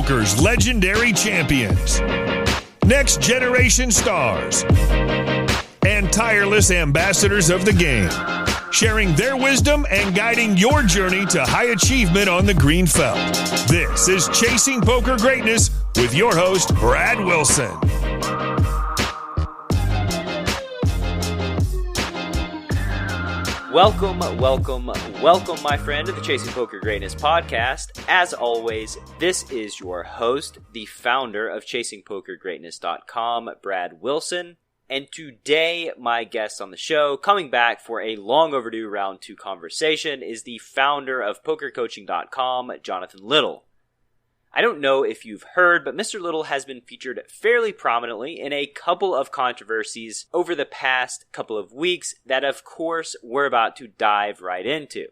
poker's legendary champions, next generation stars, and tireless ambassadors of the game, sharing their wisdom and guiding your journey to high achievement on the green felt. This is Chasing Poker Greatness with your host, Brad Wilson. Welcome, my friend, to the Chasing Poker Greatness podcast. As always, this is your host, the founder of ChasingPokerGreatness.com, Brad Wilson. And today, my guest on the show, coming back for a long overdue round 2 conversation, is the founder of PokerCoaching.com, Jonathan Little. I don't know if you've heard, but Mr. Little has been featured fairly prominently in a couple of controversies over the past couple of weeks that, of course, we're about to dive right into.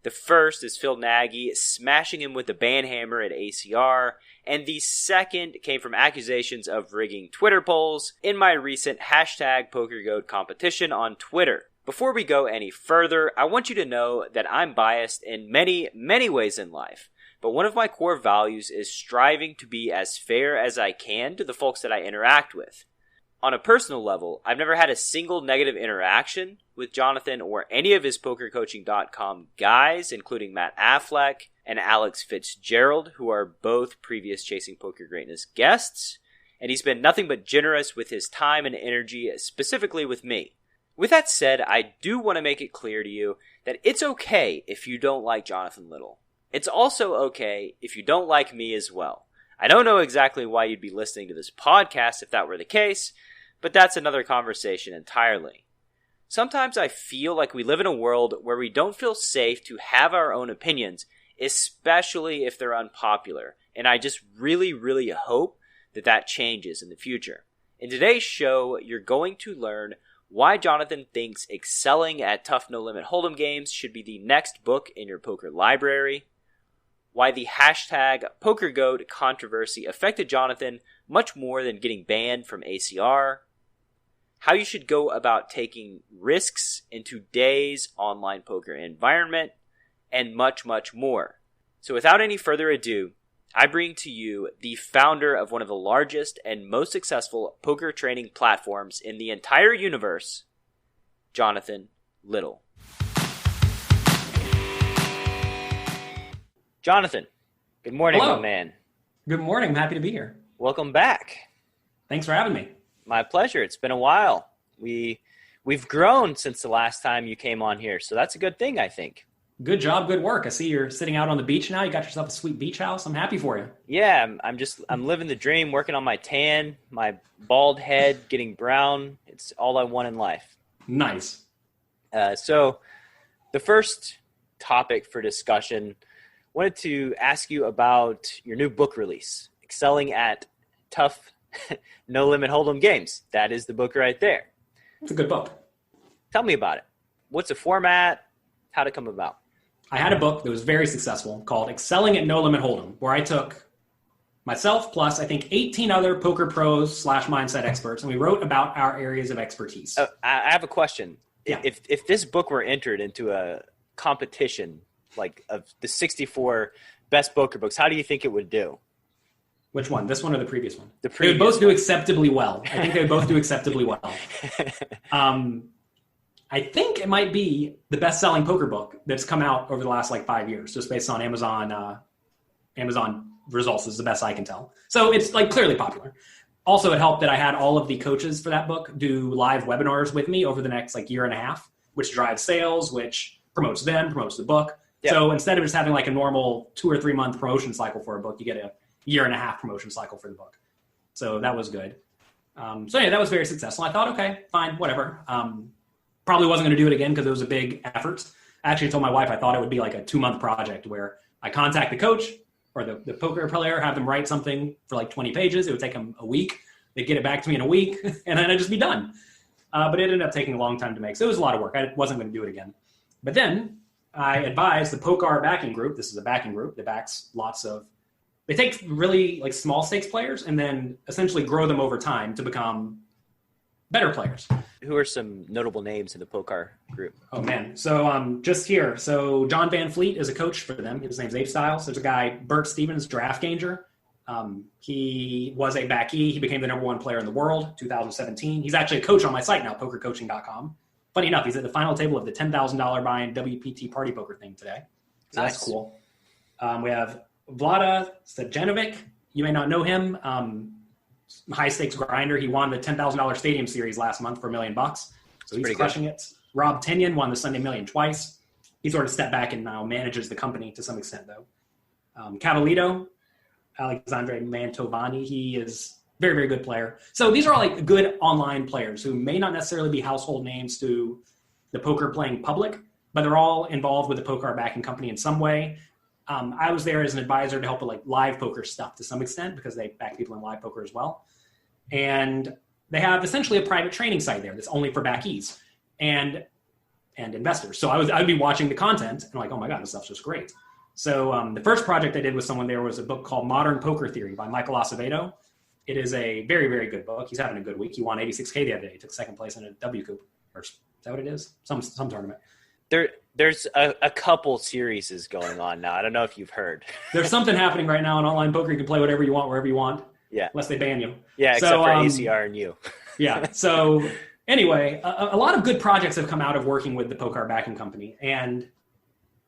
The first is Phil Nagy smashing him with the ban hammer at ACR, and the second came from accusations of rigging Twitter polls in my recent #PokerGoat competition on Twitter. Before we go any further, I want you to know that I'm biased in many, many ways in life. But one of my core values is striving to be as fair as I can to the folks that I interact with. On a personal level, I've never had a single negative interaction with Jonathan or any of his PokerCoaching.com guys, including Matt Affleck and Alex Fitzgerald, who are both previous Chasing Poker Greatness guests, and he's been nothing but generous with his time and energy, specifically with me. With that said, I do want to make it clear to you that it's okay if you don't like Jonathan Little. It's also okay if you don't like me as well. I don't know exactly why you'd be listening to this podcast if that were the case, but that's another conversation entirely. Sometimes I feel like we live in a world where we don't feel safe to have our own opinions, especially if they're unpopular, and I just really hope that that changes in the future. In today's show, you're going to learn why Jonathan thinks excelling at tough no-limit hold'em games should be the next book in your poker library, why the #PokerGoat controversy affected Jonathan much more than getting banned from ACR, how you should go about taking risks in today's online poker environment, and much more. So without any further ado, I bring to you the founder of one of the largest and most successful poker training platforms in the entire universe, Jonathan Little. Jonathan, good morning, Hello. my man. Good morning. I'm happy to be here. Welcome back. Thanks for having me. My pleasure. It's been a while. We've grown since the last time you came on here, so that's a good thing, I think. Good job, good work. I see you're sitting out on the beach now. You got yourself a sweet beach house. I'm happy for you. Yeah, I'm living the dream, working on my tan, my bald head getting brown. It's all I want in life. Nice. So the first topic for discussion, wanted to ask you about your new book release, Excelling at Tough No Limit Hold'em Games. That is the book right there. It's a good book. Tell me about it. What's the format? How'd it come about? I had a book that was very successful called Excelling at No Limit Hold'em, where I took myself plus I think 18 other poker pros / mindset experts, and we wrote about our areas of expertise. I have a question. Yeah. If this book were entered into a competition, like of the 64 best poker books, how do you think it would do? Which one? This one or the previous one? The They previous would both do one. acceptably well. I think they would both do acceptably well. I think it might be the best-selling poker book that's come out over the last 5 years, just based on Amazon results is the best I can tell. So it's clearly popular. Also, it helped that I had all of the coaches for that book do live webinars with me over the next year and a half, which drives sales, which promotes them, promotes the book. Yep. So instead of just having a normal 2 or 3 month promotion cycle for a book, you get a year and a half promotion cycle for the book. So that was good. That was very successful. I thought, okay, fine, whatever. Probably wasn't going to do it again because it was a big effort. I actually told my wife I thought it would be a 2-month project where I contact the coach or the poker player, have them write something for 20 pages. It would take them a week. They'd get it back to me in a week, and then I'd just be done. But it ended up taking a long time to make. So it was a lot of work. I wasn't going to do it again. But then I advised the Poker backing group. This is a backing group that backs they take really small stakes players and then essentially grow them over time to become better players. Who are some notable names in the Poker group? Oh, man. So just here. So John Van Fleet is a coach for them. His name's Ape Styles. There's a guy, Bert Stevens, Draft Ganger. He was a backee. He became the number one player in the world, 2017. He's actually a coach on my site now, pokercoaching.com. Funny enough, he's at the final table of the $10,000 buy-in WPT party poker thing today. So nice. That's cool. We have Vlada Stojanovic. You may not know him. High stakes grinder. He won the $10,000 Stadium Series last month for $1 million. So he's crushing it. Rob Tinian won the Sunday Million twice. He sort of stepped back and now manages the company to some extent, though. Catalito, Alexandre Mantovani. He is a very, very good player. So these are all like good online players who may not necessarily be household names to the poker playing public, but they're all involved with the poker backing company in some way. I was there as an advisor to help with like live poker stuff to some extent because they back people in live poker as well. And they have essentially a private training site there that's only for backees and investors. So I'd be watching the content and like, oh my God, this stuff's just great. So the first project I did with someone there was a book called Modern Poker Theory by Michael Acevedo. It is a very, very good book. He's having a good week. He won $86K the other day. He took second place in a W Coup. Or is that what it is? Some tournament. There's a couple series is going on now. I don't know if you've heard. There's something happening right now in online poker. You can play whatever you want, wherever you want. Yeah. Unless they ban you. Yeah, except for ACR and you. Yeah. So anyway, a lot of good projects have come out of working with the poker backing company. And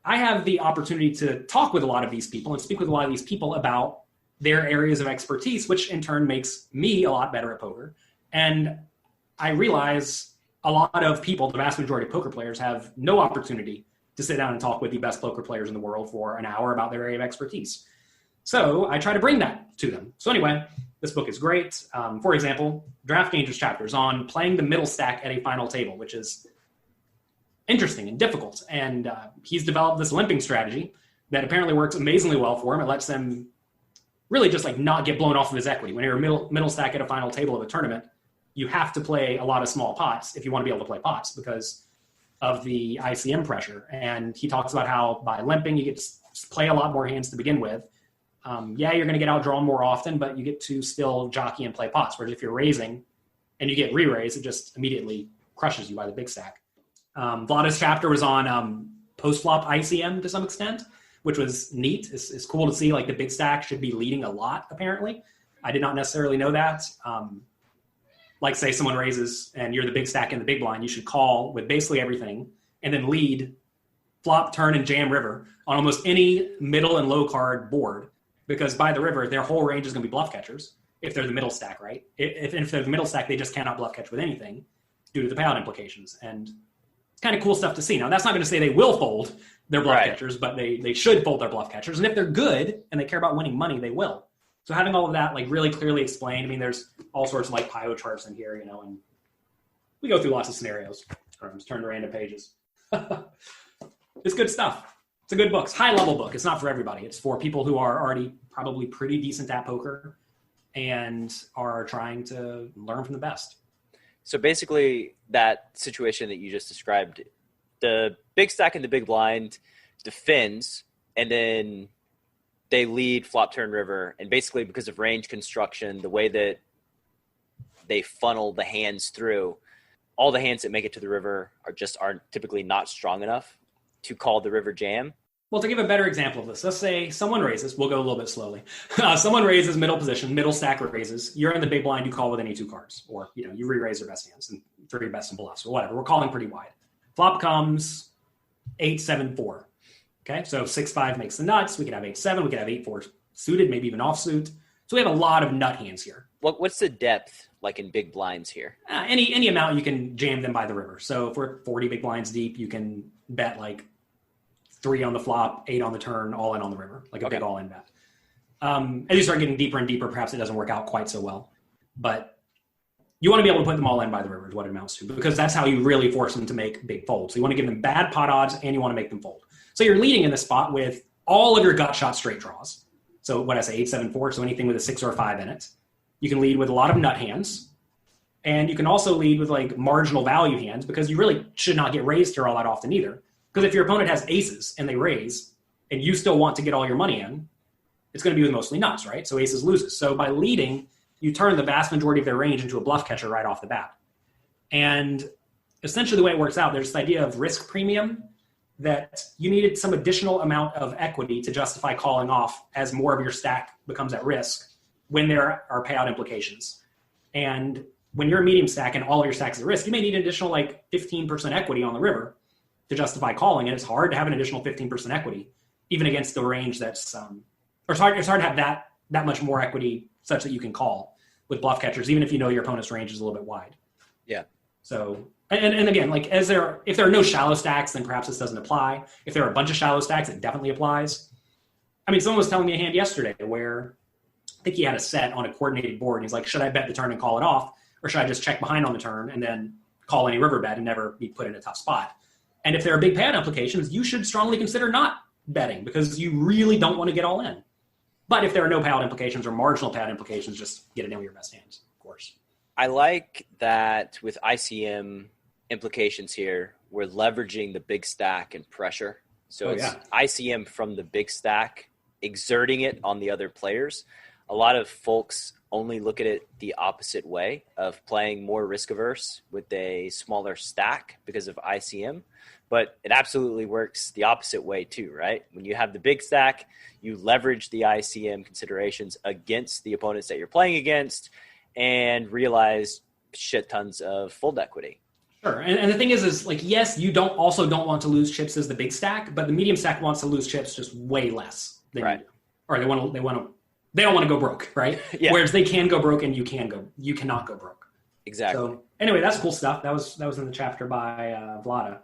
I have the opportunity to talk with a lot of these people and speak with a lot of these people about their areas of expertise, which in turn makes me a lot better at poker. And I realize a lot of people, the vast majority of poker players, have no opportunity to sit down and talk with the best poker players in the world for an hour about their area of expertise. So I try to bring that to them. So anyway, this book is great. For example, DraftKings chapters on playing the middle stack at a final table, which is interesting and difficult. And he's developed this limping strategy that apparently works amazingly well for him. It lets them really just like not get blown off of his equity. When you're a middle stack at a final table of a tournament, you have to play a lot of small pots if you want to be able to play pots because of the ICM pressure. And he talks about how by limping, you get to play a lot more hands to begin with. You're going to get outdrawn more often, but you get to still jockey and play pots. Whereas if you're raising and you get re-raise, it just immediately crushes you by the big stack. Vlada's chapter was on post-flop ICM to some extent, which was neat. It's cool to see like the big stack should be leading a lot, apparently. I did not necessarily know that. Like say someone raises and you're the big stack in the big blind, you should call with basically everything and then lead flop, turn, and jam river on almost any middle and low card board, because by the river, their whole range is going to be bluff catchers if they're the middle stack, right? If they're the middle stack, they just cannot bluff catch with anything due to the payout implications. And it's kind of cool stuff to see. Now, that's not going to say they will fold their bluff catchers, but they should fold their bluff catchers. And if they're good and they care about winning money, they will. So having all of that like really clearly explained, I mean, there's all sorts of like PIO charts in here, and we go through lots of scenarios. I'm just turning to random pages. It's good stuff. It's a good book. It's a high-level book. It's not for everybody. It's for people who are already probably pretty decent at poker and are trying to learn from the best. So basically that situation that you just described, the big stack and the big blind defends, and then they lead flop, turn, river. And basically because of range construction, the way that they funnel the hands through, all the hands that make it to the river are typically not strong enough to call the river jam. Well, to give a better example of this, let's say someone raises, we'll go a little bit slowly. Someone raises middle position, middle stack raises. You're in the big blind, you call with any two cards, or you re-raise your best hands and three best and bluffs or whatever. We're calling pretty wide. Flop comes 8-7-4. Okay, so 6-5 makes the nuts. We could have 8-7. We could have 8-4 suited, maybe even offsuit. So we have a lot of nut hands here. What's the depth like in big blinds here? Any amount you can jam them by the river. So if we're 40 big blinds deep, you can bet like 3 on the flop, 8 on the turn, all in on the river, like a big all-in bet. As you start getting deeper and deeper, perhaps it doesn't work out quite so well. But you want to be able to put them all in by the river is what it amounts to, because that's how you really force them to make big folds. So you want to give them bad pot odds and you want to make them fold. So you're leading in the spot with all of your gut shot straight draws. So what I say, 8-7-4, so anything with a 6 or a 5 in it. You can lead with a lot of nut hands. And you can also lead with like marginal value hands, because you really should not get raised here all that often either. Because if your opponent has aces and they raise and you still want to get all your money in, it's going to be with mostly nuts, right? So aces loses. So by leading, you turn the vast majority of their range into a bluff catcher right off the bat. And essentially the way it works out, there's this idea of risk premium that you needed some additional amount of equity to justify calling off as more of your stack becomes at risk when there are payout implications. And when you're a medium stack and all of your stacks is at risk, you may need an additional like 15% equity on the river to justify calling. And it's hard to have an additional 15% equity, even against the range that's, or it's hard to have that much more equity such that you can call with bluff catchers, even if you know your opponent's range is a little bit wide. Yeah. So, and again, like if there are no shallow stacks, then perhaps this doesn't apply. If there are a bunch of shallow stacks, it definitely applies. I mean, someone was telling me a hand yesterday where I think he had a set on a coordinated board. And he's like, should I bet the turn and call it off? Or should I just check behind on the turn and then call any river bet and never be put in a tough spot? And if there are big payout implications, you should strongly consider not betting because you really don't want to get all in. But if there are no payout implications or marginal payout implications, just get it in with your best hands, of course. I like that with ICM implications here, we're leveraging the big stack and pressure. So it's ICM from the big stack, exerting it on the other players. A lot of folks only look at it the opposite way of playing more risk averse with a smaller stack because of ICM. But it absolutely works the opposite way too, right? When you have the big stack, you leverage the ICM considerations against the opponents that you're playing against and realize shit tons of fold equity. Sure. And the thing is like, yes, you don't want to lose chips as the big stack, but the medium stack wants to lose chips just way less than you do. Or they don't want to go broke, right? Yeah. Whereas they can go broke and you cannot go broke. Exactly. So anyway, that's cool stuff. That was in the chapter by Vlada.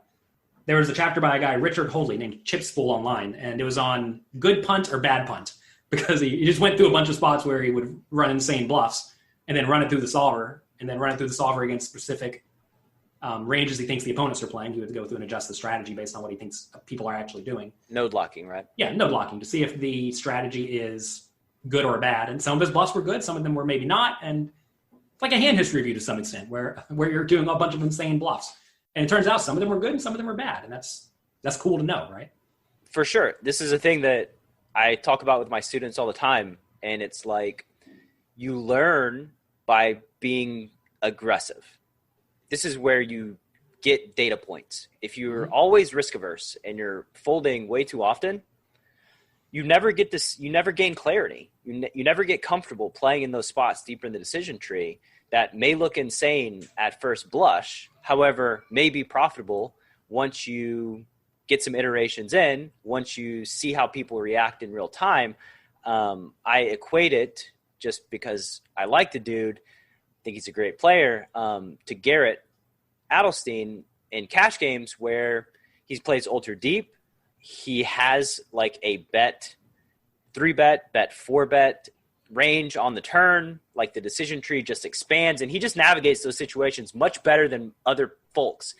There was a chapter by a guy, Richard Hoadley, named Chip Spool Online, and it was on good punt or bad punt because he just went through a bunch of spots where he would run insane bluffs and then run it through the solver and then run it through the solver against specific ranges he thinks the opponents are playing. He would go through and adjust the strategy based on what he thinks people are actually doing. Node locking, right? Yeah, node locking to see if the strategy is good or bad. And some of his bluffs were good, some of them were maybe not. And it's like a hand history review to some extent where you're doing a bunch of insane bluffs. And it turns out some of them were good and some of them were bad. And that's cool to know, right? For sure. This is a thing that I talk about with my students all the time. And it's like you learn by being aggressive. This is where you get data points. If you're always risk averse and you're folding way too often, you never get this. You never gain clarity. You never get comfortable playing in those spots deeper in the decision tree that may look insane at first blush, however, may be profitable once you get some iterations in, once you see how people react in real time. I equate it, just because I like the dude, think he's a great player, to Garrett Adelstein in cash games where he plays ultra deep. He has like a bet 3-bet, bet 4-bet range on the turn. Like the decision tree just expands and he just navigates those situations much better than other folks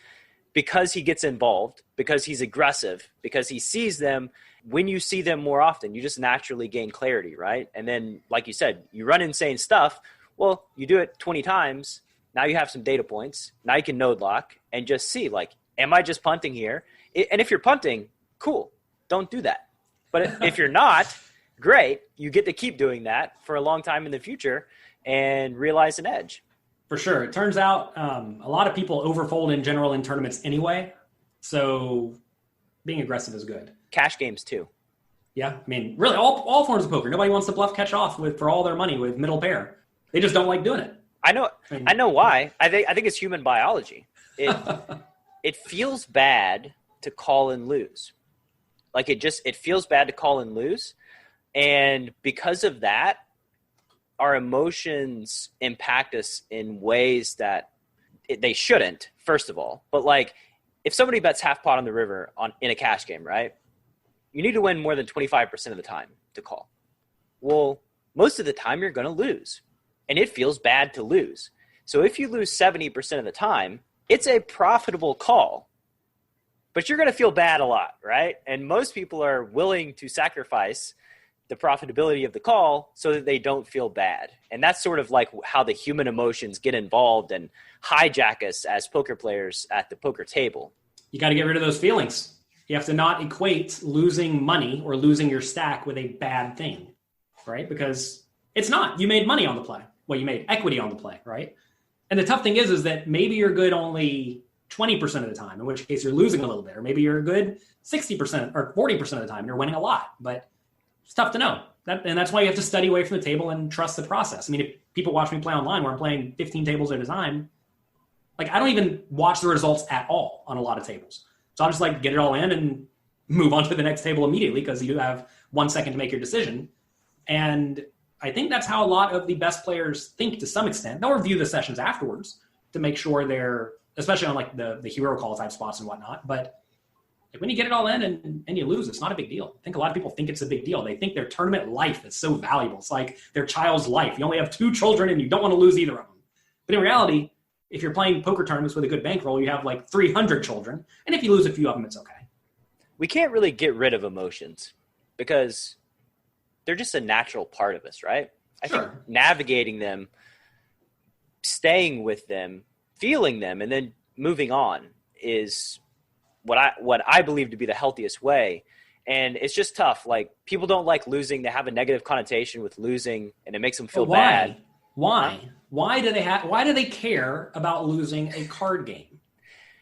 because he gets involved, because he's aggressive, because he sees them. When you see them more often, you just naturally gain clarity, right? And then, like you said, you run insane stuff. Well, you do it 20 times. Now you have some data points. Now you can node lock and just see, like, am I just punting here? And if you're punting, cool. Don't do that. But if you're not, great. You get to keep doing that for a long time in the future and realize an edge. For sure. It turns out a lot of people overfold in general in tournaments anyway. So being aggressive is good. Cash games too. Yeah. I mean, really all forms of poker. Nobody wants to bluff catch off for all their money with middle pair. They just don't like doing it. I know why. I think it's human biology. It feels bad to call and lose. Like it feels bad to call and lose. And because of that, our emotions impact us in ways that they shouldn't, first of all. But like if somebody bets half pot on the river in a cash game, right? You need to win more than 25% of the time to call. Well, most of the time you're going to lose. And it feels bad to lose. So if you lose 70% of the time, it's a profitable call. But you're going to feel bad a lot, right? And most people are willing to sacrifice the profitability of the call so that they don't feel bad. And that's sort of like how the human emotions get involved and hijack us as poker players at the poker table. You got to get rid of those feelings. You have to not equate losing money or losing your stack with a bad thing, right? Because it's not. You made money on the play. Well, you made equity on the play, right? And the tough thing is that maybe you're good only 20% of the time, in which case you're losing a little bit, or maybe you're a good 60% or 40% of the time, and you're winning a lot. But it's tough to know. And that's why you have to study away from the table and trust the process. I mean, if people watch me play online where I'm playing 15 tables at a time, like I don't even watch the results at all on a lot of tables. So I'll just like get it all in and move on to the next table immediately because you do have 1 second to make your decision. And I think that's how a lot of the best players think to some extent. They'll review the sessions afterwards to make sure they're, especially on like the hero call type spots and whatnot. But like when you get it all in and you lose, it's not a big deal. I think a lot of people think it's a big deal. They think their tournament life is so valuable. It's like their child's life. You only have 2 children and you don't want to lose either of them. But in reality, if you're playing poker tournaments with a good bankroll, you have like 300 children. And if you lose a few of them, it's okay. We can't really get rid of emotions because they're just a natural part of us, right? I think navigating them, staying with them, feeling them, and then moving on is what I believe to be the healthiest way. And it's just tough. Like people don't like losing. They have a negative connotation with losing and it makes them feel bad. Why? Why do they care about losing a card game?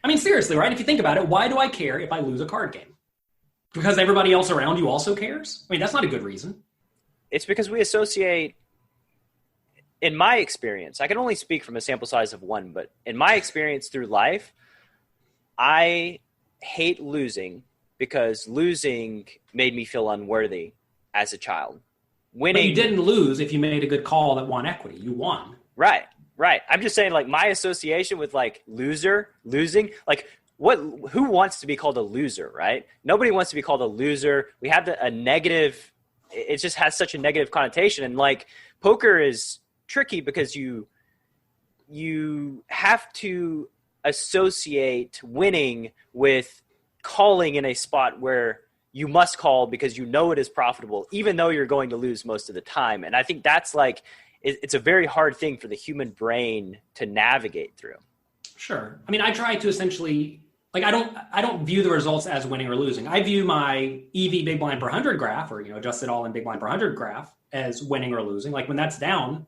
I mean, seriously, right? If you think about it, why do I care if I lose a card game? Because everybody else around you also cares? I mean, that's not a good reason. It's because we associate, in my experience, I can only speak from a sample size of 1, but in my experience through life, I hate losing because losing made me feel unworthy as a child. Winning, but you didn't lose if you made a good call that won equity. You won. Right. I'm just saying, like, my association with, like, losing, like, who wants to be called a loser, right? Nobody wants to be called a loser. We have a negative, it just has such a negative connotation. And, like, poker is tricky because you have to associate winning with calling in a spot where you must call because you know it is profitable, even though you're going to lose most of the time. And I think that's like, it's a very hard thing for the human brain to navigate through. Sure. I mean, I try to essentially, like, I don't view the results as winning or losing. I view my EV big blind per 100 graph, or, adjusted all in big blind per 100 graph, as winning or losing. Like when that's down,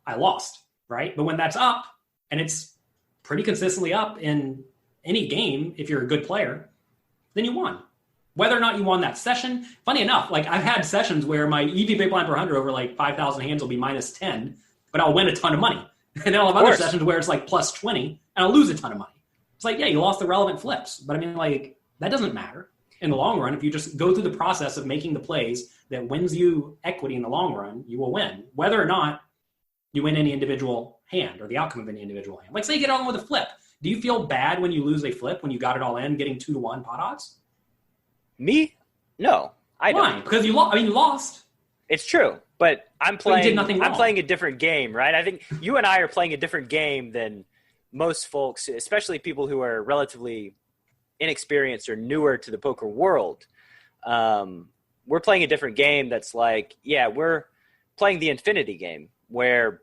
I lost, right? But when that's up, and it's pretty consistently up in any game, if you're a good player, then you won. Whether or not you won that session, funny enough, like I've had sessions where my EV big blind per 100 over like 5,000 hands will be minus 10, but I'll win a ton of money. And then I'll have other sessions where it's like plus 20 and I'll lose a ton of money. It's like, yeah, you lost the relevant flips. But I mean, like, that doesn't matter in the long run. If you just go through the process of making the plays that wins you equity in the long run, you will win. Whether or not you win any individual hand or the outcome of any individual hand. Like say you get on with a flip. Do you feel bad when you lose a flip when you got it all in, getting 2-1 pot odds? Me? No, I don't. Why? Because you lost. It's true, but I'm playing. You did nothing wrong. I'm playing a different game, right? I think you and I are playing a different game than most folks, especially people who are relatively inexperienced or newer to the poker world. We're playing a different game that's like, yeah, we're playing the infinity game where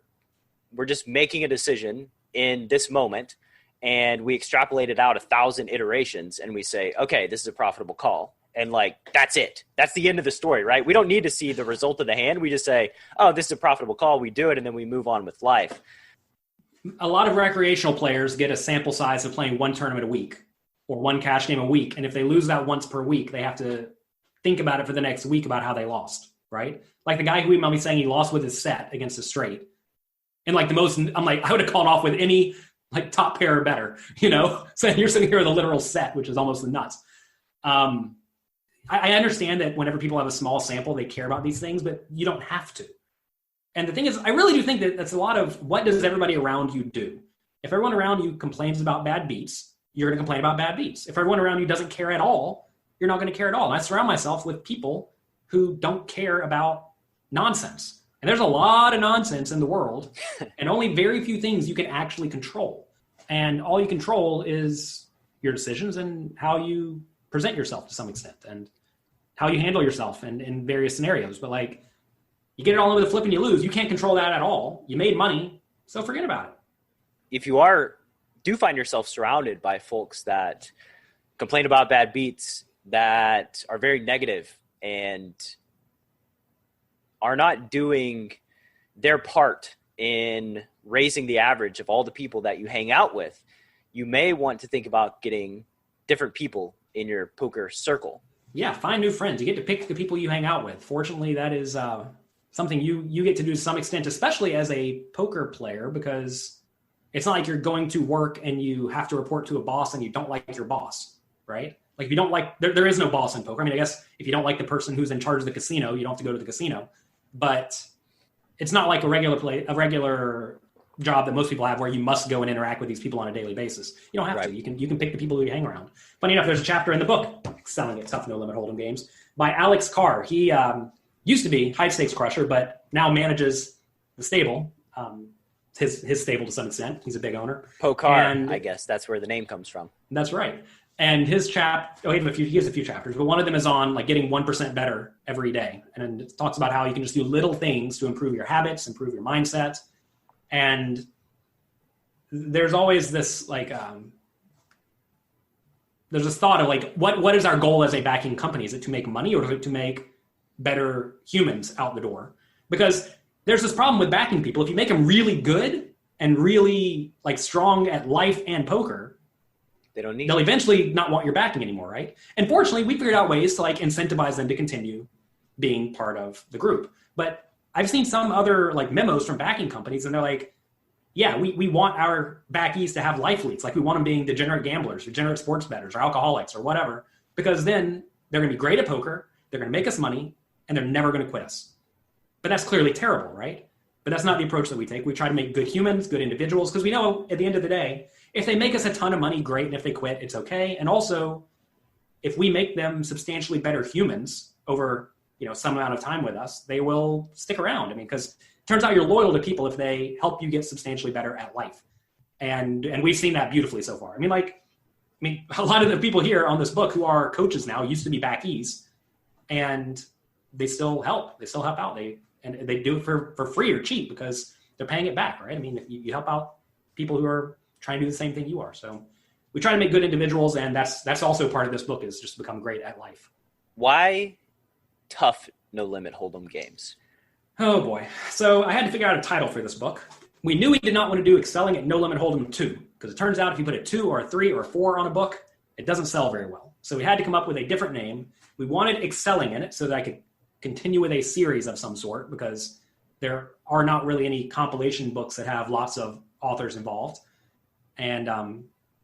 we're just making a decision in this moment and we extrapolate it out 1,000 iterations and we say, okay, this is a profitable call. And like, that's it. That's the end of the story, right? We don't need to see the result of the hand. We just say, oh, this is a profitable call. We do it. And then we move on with life. A lot of recreational players get a sample size of playing one tournament a week or one cash game a week. And if they lose that once per week, they have to think about it for the next week about how they lost, right? Like the guy who emailed me saying he lost with his set against a straight. And like I'm like, I would have called off with any like top pair or better, So you're sitting here with a literal set, which is almost nuts. I understand that whenever people have a small sample, they care about these things, but you don't have to. And the thing is, I really do think that that's a lot of what does everybody around you do? If everyone around you complains about bad beats, you're going to complain about bad beats. If everyone around you doesn't care at all, you're not going to care at all. And I surround myself with people who don't care about nonsense. And there's a lot of nonsense in the world and only very few things you can actually control. And all you control is your decisions and how you present yourself to some extent and how you handle yourself in various scenarios. But like, you get it all over the flip and you lose. You can't control that at all. You made money, so forget about it. If you do find yourself surrounded by folks that complain about bad beats, that are very negative and are not doing their part in raising the average of all the people that you hang out with, you may want to think about getting different people in your poker circle. Yeah, find new friends. You get to pick the people you hang out with. Fortunately, that is something you get to do to some extent, especially as a poker player, because it's not like you're going to work and you have to report to a boss and you don't like your boss, right? Like if you don't like, there is no boss in poker. I mean, I guess if you don't like the person who's in charge of the casino, you don't have to go to the casino. But it's not like a regular job that most people have where you must go and interact with these people on a daily basis. You don't have to. You can pick the people who you hang around. Funny enough, there's a chapter in the book, Excelling at Tough No Limit Hold'em Games, by Alex Carr. He used to be High Stakes Crusher, but now manages the stable, his stable to some extent. He's a big owner. Pokar, I guess that's where the name comes from. That's right. And his he has a few chapters, but one of them is on like getting 1% better every day. And it talks about how you can just do little things to improve your habits, improve your mindset. And there's always this like, there's this thought of like, what is our goal as a backing company? Is it to make money or to make better humans out the door? Because there's this problem with backing people. If you make them really good and really like strong at life and poker, they'll eventually not want your backing anymore, right? And fortunately, we figured out ways to like incentivize them to continue being part of the group. But I've seen some other like memos from backing companies, and they're like, yeah, we want our backees to have life leads. Like we want them being degenerate gamblers, degenerate sports bettors, or alcoholics, or whatever, because then they're going to be great at poker, they're going to make us money, and they're never going to quit us. But that's clearly terrible, right? But that's not the approach that we take. We try to make good humans, good individuals, because we know at the end of the day, if they make us a ton of money, great. And if they quit, it's okay. And also, if we make them substantially better humans over, some amount of time with us, they will stick around. I mean, because it turns out you're loyal to people if they help you get substantially better at life. And we've seen that beautifully so far. I mean, a lot of the people here on this book who are coaches now used to be backees, and they still help. They still help out. They do it for free or cheap because they're paying it back, right? I mean, you help out people who are trying to do the same thing you are. So we try to make good individuals, and that's also part of this book, is just to become great at life. Why tough no limit hold'em games? Oh boy. So I had to figure out a title for this book. We knew we did not want to do Excelling at No Limit Hold'em 2, because it turns out if you put a 2 or a 3 or a 4 on a book, it doesn't sell very well. So we had to come up with a different name. We wanted Excelling in it so that I could continue with a series of some sort, because there are not really any compilation books that have lots of authors involved. And,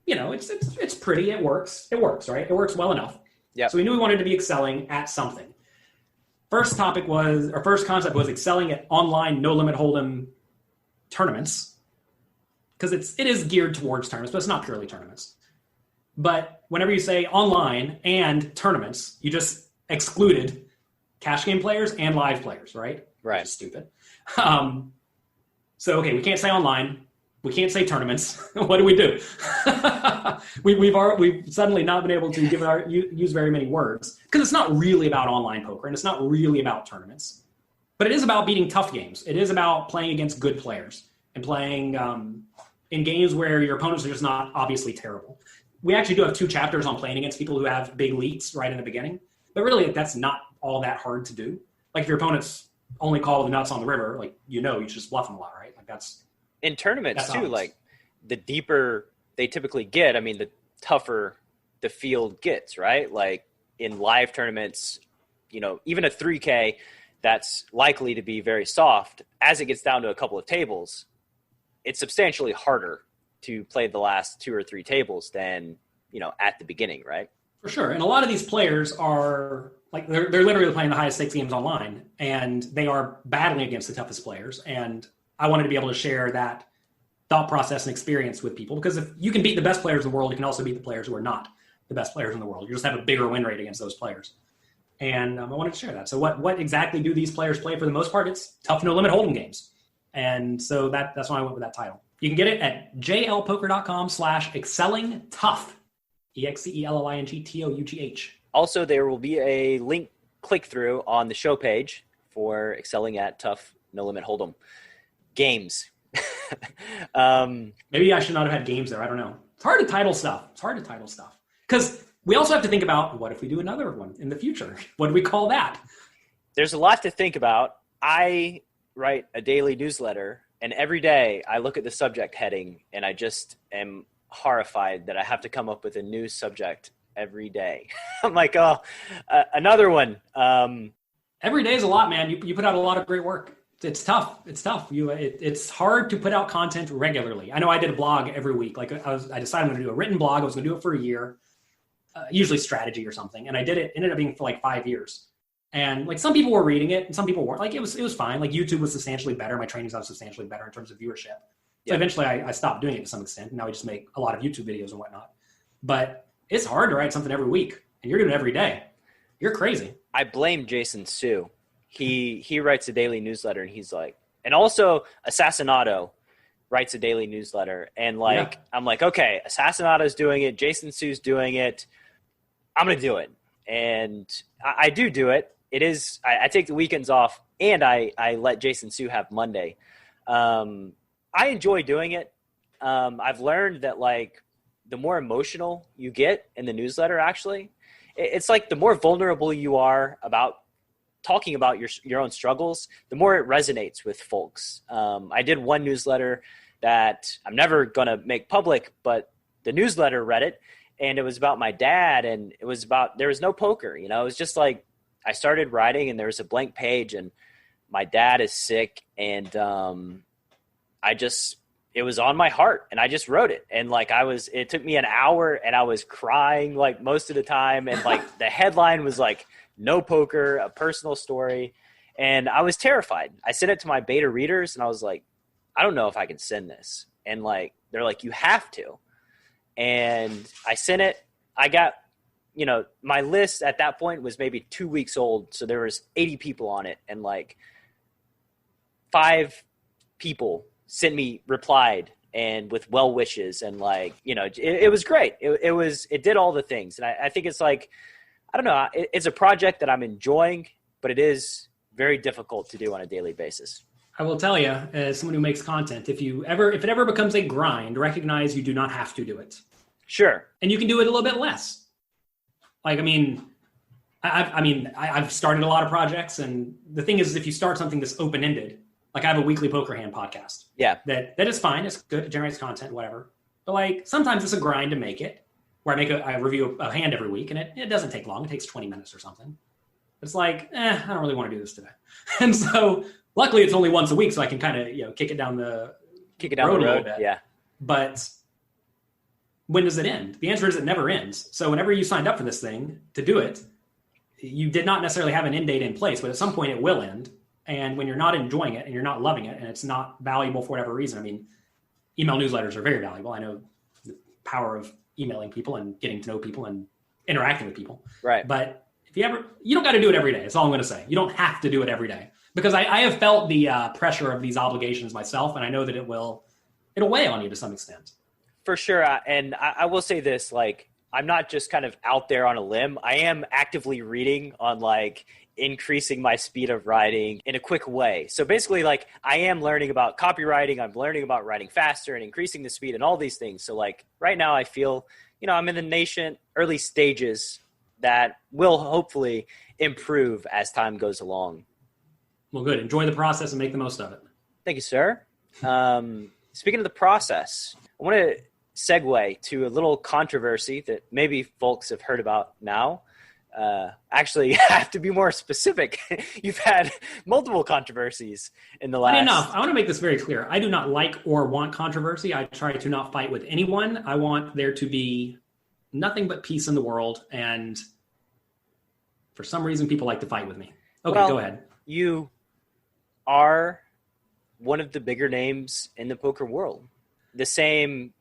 it's pretty. It works, right? It works well enough. Yeah. So we knew we wanted to be excelling at something. First concept was excelling at online no limit hold'em tournaments, because it is geared towards tournaments, but it's not purely tournaments. But whenever you say online and tournaments, you just excluded cash game players and live players, right? Right. Which is stupid. Okay, we can't say online. We can't say tournaments. What do we do? We've suddenly not been able to use very many words, because it's not really about online poker and it's not really about tournaments, but it is about beating tough games. It is about playing against good players and playing in games where your opponents are just not obviously terrible. We actually do have 2 chapters on playing against people who have big leads right in the beginning, but really that's not all that hard to do. Like if your opponents only call the nuts on the river, like you should just bluff them a lot, right? Like that's in tournaments too. Obvious. Like the deeper they typically get, I mean, the tougher the field gets, right? Like in live tournaments, even a 3K that's likely to be very soft, as it gets down to a couple of tables, it's substantially harder to play the last 2 or 3 tables than, at the beginning, right? For sure. And a lot of these players are like, they're literally playing the highest stakes games online, and they are battling against the toughest players. And I wanted to be able to share that thought process and experience with people, because if you can beat the best players in the world, you can also beat the players who are not the best players in the world. You just have a bigger win rate against those players. And I wanted to share that. So what exactly do these players play? For the most part, it's tough no limit hold'em games. And so that's why I went with that title. You can get it at jlpoker.com/excellingtough. EXCELLINGTOUGH. Also, there will be a link click through on the show page for Excelling at Tough No Limit Hold'em games. Maybe I should not have had games there. I don't know. It's hard to title stuff. Because we also have to think about, what if we do another one in the future? What do we call that? There's a lot to think about. I write a daily newsletter, and every day I look at the subject heading, and I just am horrified that I have to come up with a new subject every day. I'm like, another one. Every day is a lot, man. You put out a lot of great work. It's tough. It's tough. It's hard to put out content regularly. I know I did a blog every week. Like I decided I'm going to do a written blog. I was going to do it for a year, usually strategy or something. And I did it. Ended up being for like 5 years. And like some people were reading it and some people weren't. Like it was fine. Like YouTube was substantially better. My trainings was substantially better in terms of viewership. So eventually I stopped doing it to some extent. And now I just make a lot of YouTube videos and whatnot. But it's hard to write something every week. And you're doing it every day. You're crazy. I blame Jason Su. He writes a daily newsletter, and he's like, and also Assassinato writes a daily newsletter, and like I'm like, okay, Assassinato's doing it, Jason Su's doing it, I'm gonna do it, and I do it. It is I take the weekends off, and I let Jason Su have Monday. I enjoy doing it. I've learned that like the more emotional you get in the newsletter, actually, it's like the more vulnerable you are about talking about your own struggles, the more it resonates with folks. I did one newsletter that I'm never going to make public, but the newsletter read it, and it was about my dad, and it was about, there was no poker, it was just like, I started writing and there was a blank page, and my dad is sick, and it was on my heart, and I just wrote it. And like it took me an hour, and I was crying like most of the time. And like the headline was like, no poker, a personal story. And I was terrified. I sent it to my beta readers, and I was like, I don't know if I can send this. And like, they're like, you have to. And I sent it. I got, my list at that point was maybe 2 weeks old. So there was 80 people on it. And like 5 people replied and with well wishes. And like, it was great. It did all the things. And I think it's like, I don't know. It's a project that I'm enjoying, but it is very difficult to do on a daily basis. I will tell you, as someone who makes content, if it ever becomes a grind, recognize you do not have to do it. Sure. And you can do it a little bit less. Like, I've started a lot of projects, and the thing is, if you start something that's open-ended, like I have a weekly poker hand podcast. Yeah. That is fine. It's good. It generates content, whatever. But like sometimes it's a grind to make it. Where I review a hand every week, and it doesn't take long. It takes 20 minutes or something. It's like, I don't really want to do this today. And so luckily it's only once a week, so I can kind of, kick it down the road a little bit. Yeah. But when does it end? The answer is it never ends. So whenever you signed up for this thing to do it, you did not necessarily have an end date in place, but at some point it will end. And when you're not enjoying it and you're not loving it and it's not valuable for whatever reason, email newsletters are very valuable. I know the power of emailing people and getting to know people and interacting with people. Right. But you don't got to do it every day. That's all I'm going to say. You don't have to do it every day, because I have felt the pressure of these obligations myself. And I know that it'll weigh on you to some extent. For sure. And I will say this, like, I'm not just kind of out there on a limb. I am actively reading on like increasing my speed of writing in a quick way. So basically, like, I am learning about copywriting. I'm learning about writing faster and increasing the speed and all these things. So like right now I feel, I'm in the nascent early stages that will hopefully improve as time goes along. Well, good. Enjoy the process and make the most of it. Thank you, sir. Speaking of the process, I want to segue to a little controversy that maybe folks have heard about now. Actually, you have to be more specific. You've had multiple controversies in the last... Enough. I want to make this very clear. I do not like or want controversy. I try to not fight with anyone. I want there to be nothing but peace in the world. And for some reason, people like to fight with me. Okay, go ahead. You are one of the bigger names in the poker world. The same,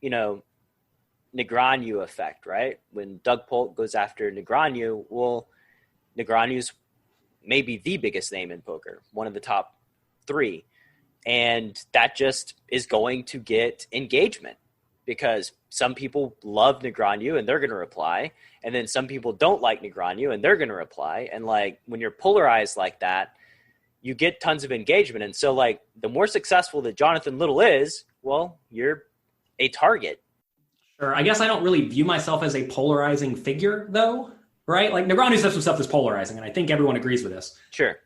Negreanu effect, right? When Doug Polk goes after Negreanu, well, Negreanu's maybe the biggest name in poker, one of the top 3. And that just is going to get engagement because some people love Negreanu and they're going to reply. And then some people don't like Negreanu and they're going to reply. And like, when you're polarized like that, you get tons of engagement. And so like the more successful that Jonathan Little is, well, you're a target. Sure. I guess I don't really view myself as a polarizing figure, though, right? Like Negreanu says some stuff that's polarizing, and I think everyone agrees with this. Sure.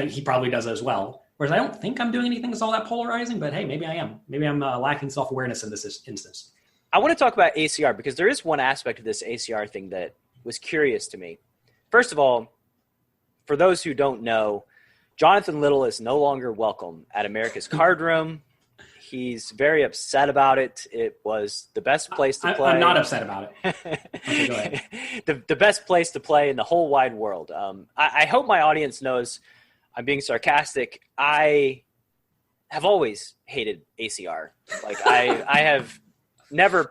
He probably does as well. Whereas I don't think I'm doing anything that's all that polarizing, but hey, maybe I am. Maybe I'm lacking self-awareness in this instance. I want to talk about ACR because there is one aspect of this ACR thing that was curious to me. First of all, for those who don't know, Jonathan Little is no longer welcome at America's Card Room. He's very upset about it. It was the best place to play. I'm not upset about it. Okay, go ahead. The best place to play in the whole wide world. I hope my audience knows I'm being sarcastic. I have always hated ACR. Like I have never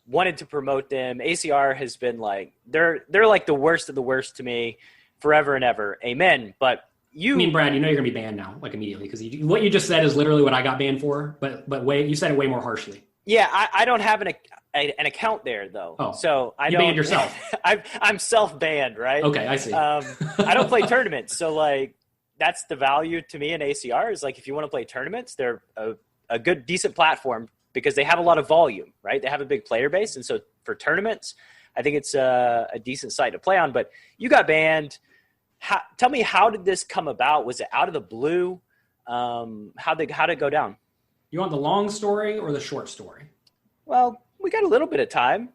wanted to promote them. ACR has been like, they're like the worst of the worst to me forever and ever. Amen. But I mean, Brad, you know you're gonna be banned now, like immediately, because what you just said is literally what I got banned for, but you said it way more harshly. Yeah, I don't have an account there though, so I don't. You banned yourself. I'm self-banned, right? Okay, I see. I don't play tournaments, so like that's the value to me in ACR is like if you want to play tournaments, they're a good, decent platform because they have a lot of volume, right? They have a big player base, and so for tournaments, I think it's a decent site to play on. But you got banned. Tell me, how did this come about? Was it out of the blue? How'd it go down? You want the long story or the short story? Well, we got a little bit of time.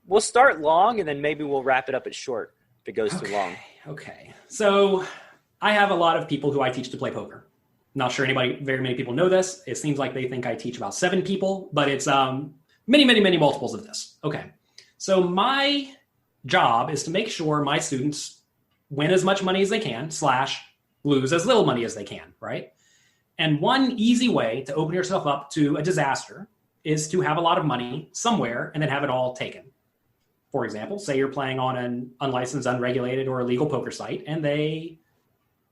We'll start long and then maybe we'll wrap it up at short if it goes too long. Okay. So I have a lot of people who I teach to play poker. Not sure very many people know this. It seems like they think I teach about 7 people, but it's many, many, many multiples of this. Okay. So my job is to make sure my students win as much money as they can / lose as little money as they can, right? And one easy way to open yourself up to a disaster is to have a lot of money somewhere and then have it all taken. For example, say you're playing on an unlicensed, unregulated, or illegal poker site and they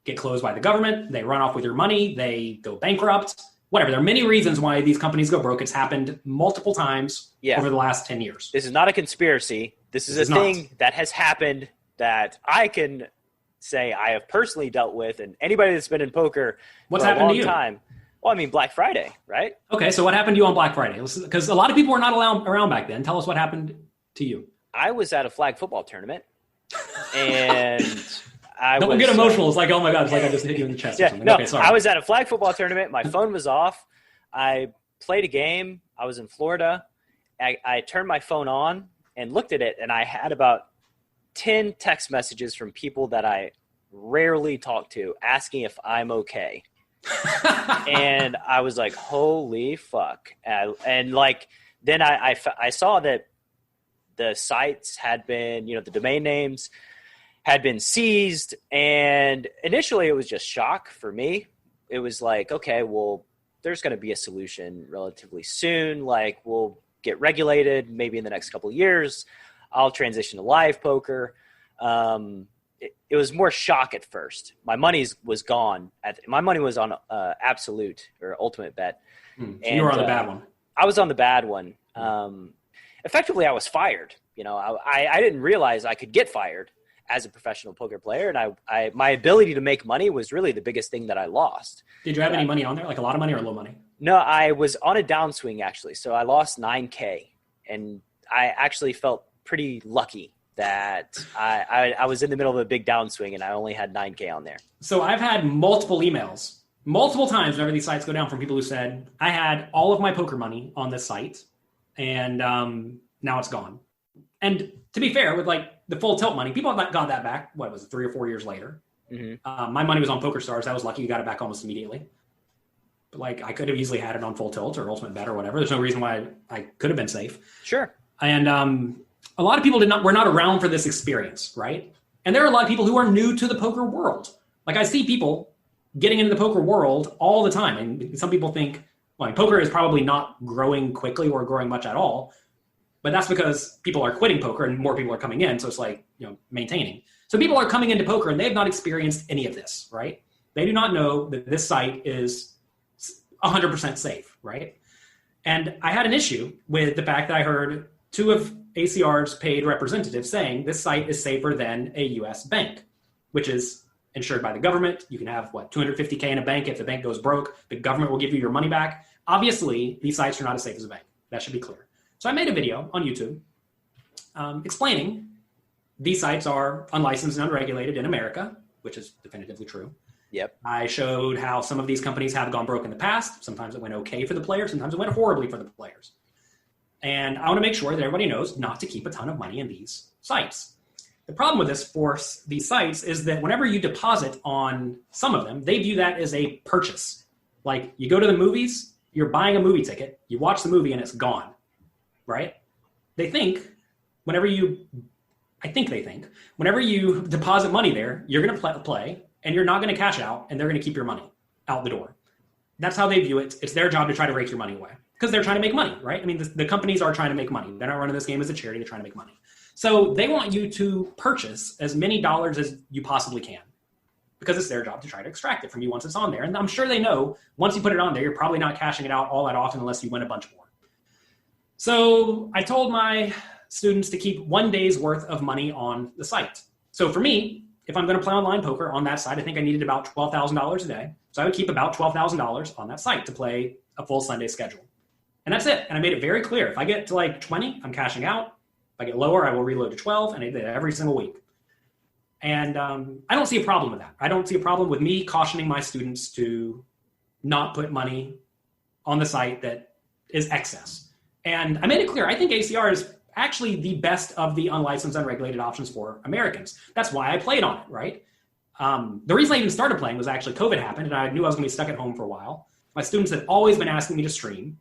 get closed by the government, they run off with your money, they go bankrupt, whatever. There are many reasons why these companies go broke. It's happened multiple times over the last 10 years. This is not a conspiracy. This is a thing that has happened that I can say I have personally dealt with, and anybody that's been in poker for a long time. Well, I mean, Black Friday, right? Okay, so what happened to you on Black Friday? Because a lot of people were not around back then. Tell us what happened to you. I was at a flag football tournament, and Don't get emotional. It's like, oh my God, it's like I just hit you in the chest or something. No, okay, sorry. I was at a flag football tournament. My phone was off. I played a game. I was in Florida. I turned my phone on and looked at it, and I had about 10 text messages from people that I rarely talk to asking if I'm okay. And I was like, holy fuck. And like, then I saw that the sites had been, the domain names had been seized. And initially it was just shock for me. It was like, okay, well, there's going to be a solution relatively soon. Like, we'll get regulated maybe in the next couple of years. I'll transition to live poker. It was more shock at first. My money was gone. My money was on Absolute or Ultimate Bet. And you were on the bad one. I was on the bad one. Effectively, I was fired. I didn't realize I could get fired as a professional poker player, and my ability to make money was really the biggest thing that I lost. Did you have any money on there, like a lot of money or low money? No, I was on a downswing actually. So I lost $9,000, and I actually felt pretty lucky that I was in the middle of a big downswing and I only had $9,000 on there. So I've had multiple emails, multiple times whenever these sites go down, from people who said, I had all of my poker money on this site and now it's gone. And to be fair, with like the full tilt money, people got that back, what was it, 3 or 4 years later. Mm-hmm. My money was on PokerStars. I was lucky, you got it back almost immediately. But like, I could have easily had it on Full Tilt or Ultimate Bet or whatever. There's no reason why I could have been safe. Sure. And a lot of people were not around for this experience, right? And there are a lot of people who are new to the poker world. Like, I see people getting into the poker world all the time. And some people think, well, poker is probably not growing quickly or growing much at all. But that's because people are quitting poker and more people are coming in. So it's like, maintaining. So people are coming into poker and they have not experienced any of this, right? They do not know that this site is 100% safe, right? And I had an issue with the fact that I heard 2 of ACR's paid representatives saying this site is safer than a US bank, which is insured by the government. You can have, $250K in a bank. If the bank goes broke, the government will give you your money back. Obviously, these sites are not as safe as a bank. That should be clear. So I made a video on YouTube explaining these sites are unlicensed and unregulated in America, which is definitively true. Yep. I showed how some of these companies have gone broke in the past. Sometimes it went okay for the players. Sometimes it went horribly for the players. And I want to make sure that everybody knows not to keep a ton of money in these sites. The problem with this for these sites is that whenever you deposit on some of them, they view that as a purchase. Like you go to the movies, you're buying a movie ticket, you watch the movie and it's gone, right? They think whenever you deposit money there, you're going to play and you're not going to cash out and they're going to keep your money out the door. That's how they view it. It's their job to try to rake your money away because they're trying to make money, right? I mean, the companies are trying to make money. They're not running this game as a charity. They're trying to make money. So they want you to purchase as many dollars as you possibly can because it's their job to try to extract it from you once it's on there. And I'm sure they know once you put it on there, you're probably not cashing it out all that often unless you win a bunch more. So I told my students to keep 1 day's worth of money on the site. So for me, if I'm going to play online poker on that site, I think I needed about $12,000 a day. So I would keep about $12,000 on that site to play a full Sunday schedule. And that's it. And I made it very clear. If I get to like 20, I'm cashing out. If I get lower, I will reload to 12, and I did it every single week. And I don't see a problem with that. I don't see a problem with me cautioning my students to not put money on the site that is excess. And I made it clear, I think ACR is actually the best of the unlicensed, unregulated options for Americans. That's why I played on it, right? The reason I even started playing was actually COVID happened, and I knew I was going to be stuck at home for a while. My students had always been asking me to stream.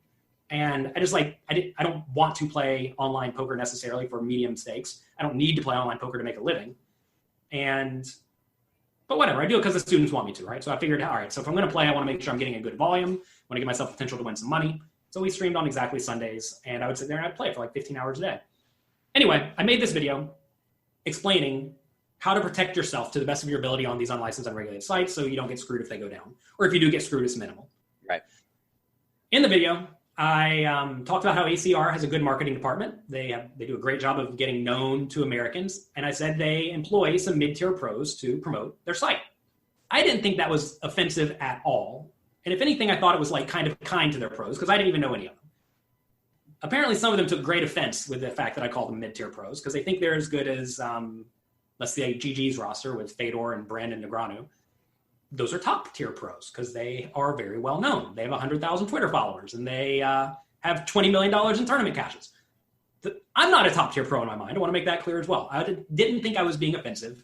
And I don't want to play online poker necessarily for medium stakes. I don't need to play online poker to make a living. But whatever, I do it because the students want me to, right? So I figured, all right, so if I'm going to play, I want to make sure I'm getting a good volume. I want to give myself potential to win some money. So we streamed on exactly Sundays, and I would sit there and I'd play for like 15 hours a day. Anyway, I made this video explaining how to protect yourself to the best of your ability on these unlicensed, unregulated sites so you don't get screwed if they go down. Or if you do get screwed, it's minimal. Right. In the video, I talked about how ACR has a good marketing department. They do a great job of getting known to Americans. And I said they employ some mid-tier pros to promote their site. I didn't think that was offensive at all. And if anything, I thought it was like kind of kind to their pros because I didn't even know any of them. Apparently, some of them took great offense with the fact that I called them mid-tier pros because they think they're as good as, let's say, GG's roster with Fedor and Brandon Negreanu. Those are top tier pros because they are very well known. They have 100,000 Twitter followers and they have $20 million in tournament cashes. I'm not a top tier pro in my mind. I want to make that clear as well. I didn't think I was being offensive,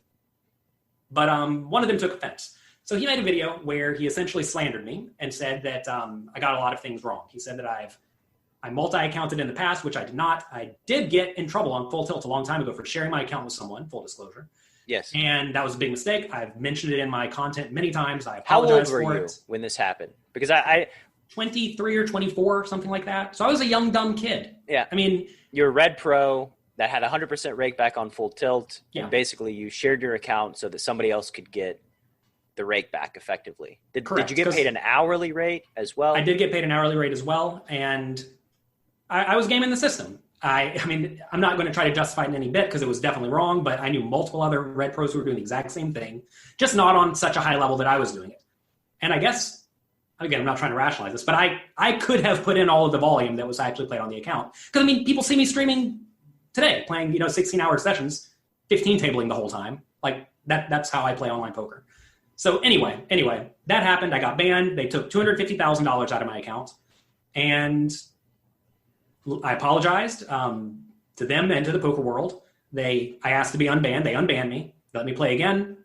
but one of them took offense. So he made a video where he essentially slandered me and said that I got a lot of things wrong. He said that I multi-accounted in the past, which I did not. I did get in trouble on Full Tilt a long time ago for sharing my account with someone, full disclosure. Yes. And that was a big mistake. I've mentioned it in my content many times. I apologize for it. How old were you when this happened? Because I 23 or 24, something like that. So I was a young, dumb kid. Yeah. I mean, you're a red pro that had 100% rake back on Full Tilt. Yeah. And basically you shared your account so that somebody else could get the rake back effectively. Did you get paid an hourly rate as well? I did get paid an hourly rate as well. And I was gaming the system. I mean, I'm not going to try to justify it in any bit because it was definitely wrong, but I knew multiple other red pros who were doing the exact same thing, just not on such a high level that I was doing it. And I guess, again, I'm not trying to rationalize this, but I could have put in all of the volume that was actually played on the account. Because, I mean, people see me streaming today, playing, 16-hour sessions, 15 tabling the whole time. Like, that's how I play online poker. So anyway, that happened. I got banned. They took $250,000 out of my account. And I apologized to them and to the poker world. I asked to be unbanned. They unbanned me. Let me play again.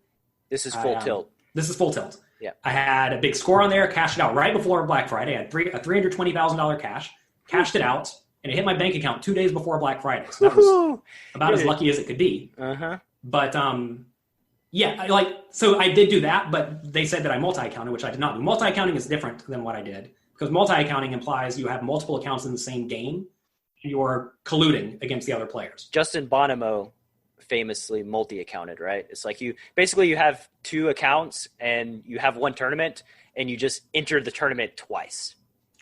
This is Full Tilt. This is Full Tilt. Yeah. I had a big score on there, cashed it out right before Black Friday. I had a $320,000 cash, cashed it out, and it hit my bank account 2 days before Black Friday. So that was about as lucky as it could be. Uh-huh. But so I did do that, but they said that I multi-accounted, which I did not do. Multi-accounting is different than what I did because multi-accounting implies you have multiple accounts in the same game. You're colluding against the other players. Justin Bonomo famously multi-accounted, right? It's like you have two accounts and you have one tournament and you just enter the tournament twice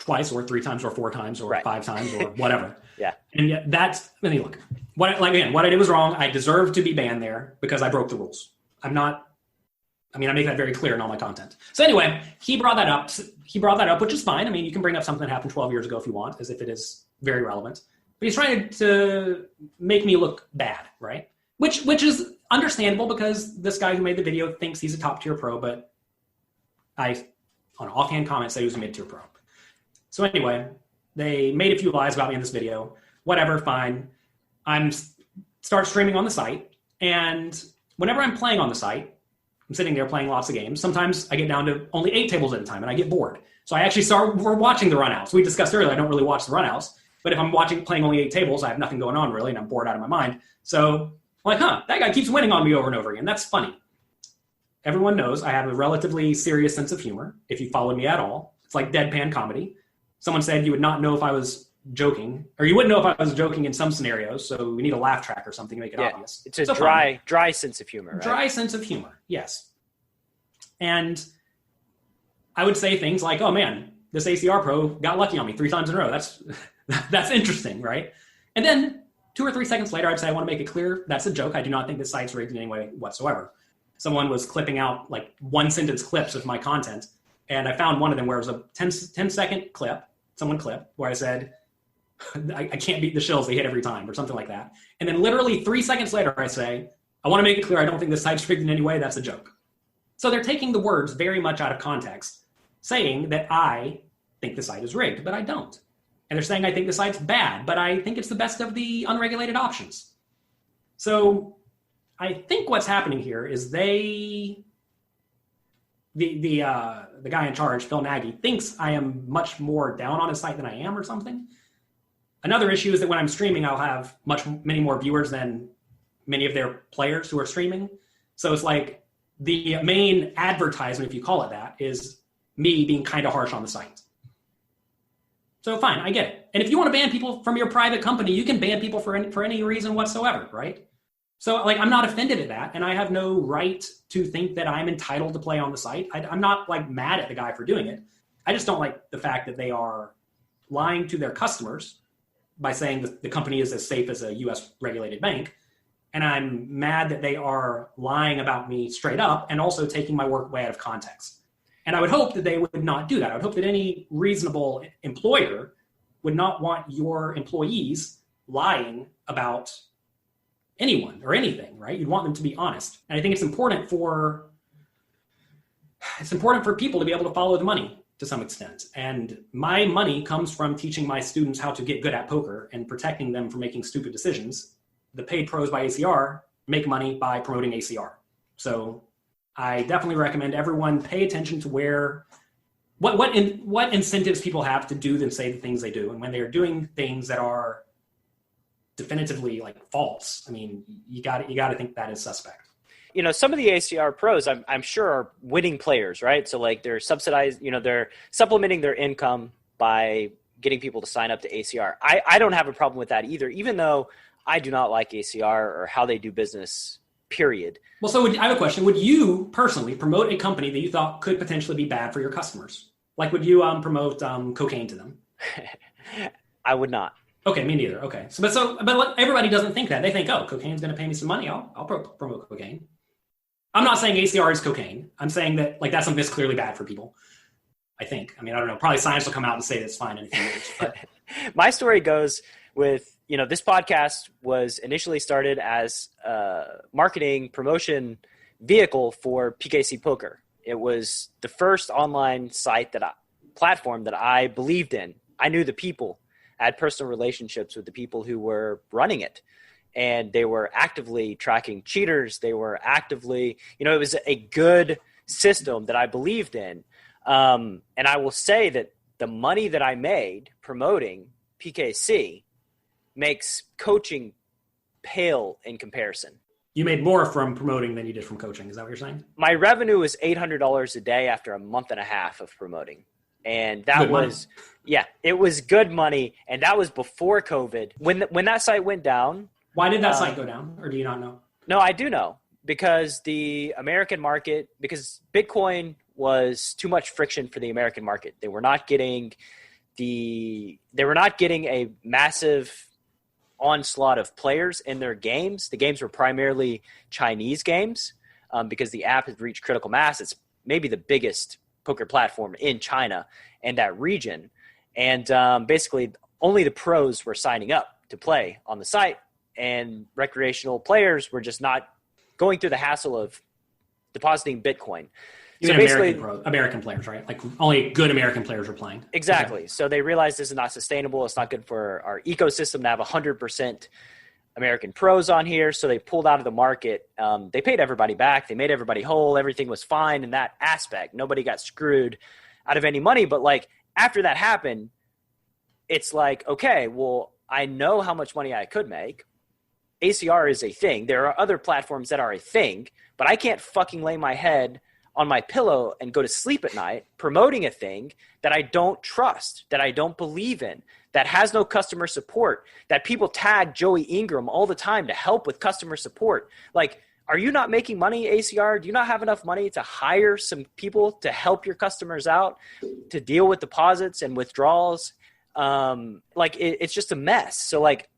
Or 3 times or 4 times or right. 5 times or whatever. Yeah. And yet look, what I did was wrong. I deserve to be banned there because I broke the rules. I make that very clear in all my content. So anyway, he brought that up, which is fine. I mean, you can bring up something that happened 12 years ago if you want, as if it is very relevant. But he's trying to make me look bad, right? Which is understandable because this guy who made the video thinks he's a top tier pro, but on an offhand comment said he was a mid-tier pro. So anyway, they made a few lies about me in this video. whatever, fine. Start streaming on the site. And whenever I'm playing on the site, I'm sitting there playing lots of games. Sometimes I get down to only 8 tables at a time and I get bored. So I actually we're watching the runouts. We discussed earlier, I don't really watch the runouts, but if I'm playing only 8 tables, I have nothing going on really, and I'm bored out of my mind. So I'm like, that guy keeps winning on me over and over again. That's funny. Everyone knows I have a relatively serious sense of humor. If you followed me at all, it's like deadpan comedy. Someone said you would not know if I was joking, or you wouldn't know if I was joking in some scenarios. So we need a laugh track or something to make it obvious. It's a dry sense of humor, right? Dry sense of humor, yes. And I would say things like, oh man, this ACR pro got lucky on me 3 times in a row. That's interesting, right? And then 2 or 3 seconds later, I'd say, I want to make it clear that's a joke. I do not think this site's rigged in any way whatsoever. Someone was clipping out like 1-sentence clips of my content, and I found one of them where it was a 10-second clip, someone clipped, where I said, I can't beat the shills, they hit every time, or something like that. And then literally 3 seconds later, I say, I want to make it clear I don't think this site's rigged in any way, that's a joke. So they're taking the words very much out of context, saying that I think the site is rigged, but I don't. And they're saying I think the site's bad, but I think it's the best of the unregulated options. So I think what's happening here is the guy in charge, Phil Nagy, thinks I am much more down on his site than I am or something. Another issue is that when I'm streaming, I'll have many more viewers than many of their players who are streaming. So it's like the main advertisement, if you call it that, is me being kind of harsh on the site. So fine, I get it. And if you want to ban people from your private company, you can ban people for any reason whatsoever, right? So like, I'm not offended at that, and I have no right to think that I'm entitled to play on the site. I'm not like mad at the guy for doing it. I just don't like the fact that they are lying to their customers by saying that the company is as safe as a US regulated bank. And I'm mad that they are lying about me straight up and also taking my work way out of context. And I would hope that they would not do that. I would hope that any reasonable employer would not want your employees lying about anyone or anything, right? You'd want them to be honest. And I think it's important for people to be able to follow the money to some extent. And my money comes from teaching my students how to get good at poker and protecting them from making stupid decisions. The paid pros by ACR make money by promoting ACR. So I definitely recommend everyone pay attention to what incentives people have to do and say the things they do. And when they're doing things that are definitively like false, I mean, you got to think that is suspect. You know, some of the ACR pros, I'm sure, are winning players, right? So like they're subsidized, they're supplementing their income by getting people to sign up to ACR. I don't have a problem with that either, even though I do not like ACR or how they do business, period. Well, so I have a question. Would you personally promote a company that you thought could potentially be bad for your customers? Like, would you promote cocaine to them? I would not. Okay, me neither. Okay. But everybody doesn't think that. They think, oh, cocaine's going to pay me some money. I'll promote cocaine. I'm not saying ACR is cocaine. I'm saying that like that's something that's clearly bad for people. I think. I mean, I don't know. Probably science will come out and say that's fine in a few years. But my story goes with, this podcast was initially started as a marketing promotion vehicle for PKC Poker. It was the first online platform that I believed in. I knew the people. I had personal relationships with the people who were running it. And they were actively tracking cheaters. They were actively, it was a good system that I believed in. And I will say that the money that I made promoting PKC makes coaching pale in comparison. You made more from promoting than you did from coaching. Is that what you're saying? My revenue was $800 a day after a month and a half of promoting. And that was, it was good money. And that was before COVID. When that site went down. Why did that site go down? Or do you not know? No, I do know. Because the American market, because Bitcoin was too much friction for the American market. They were not getting a massive onslaught of players in their games. The games were primarily Chinese games because the app had reached critical mass. It's maybe the biggest poker platform in China and that region. And basically only the pros were signing up to play on the site, and recreational players were just not going through the hassle of depositing Bitcoin. You So mean basically, American players, right? Like only good American players are playing. exactly. Okay. So they realized this is not sustainable. It's not good for our ecosystem to have 100% American pros on here. So they pulled out of the market. They paid everybody back. They made everybody whole. Everything was fine in that aspect. Nobody got screwed out of any money. But like after that happened, it's like, okay, well, I know how much money I could make. ACR is a thing. There are other platforms that are a thing, but I can't fucking lay my head on my pillow and go to sleep at night promoting a thing that I don't trust, that I don't believe in, that has no customer support, that people tag Joey Ingram all the time to help with customer support. Like, are you not making money, ACR? Do you not have enough money to hire some people to help your customers out, to deal with deposits and withdrawals? It's just a mess. So like,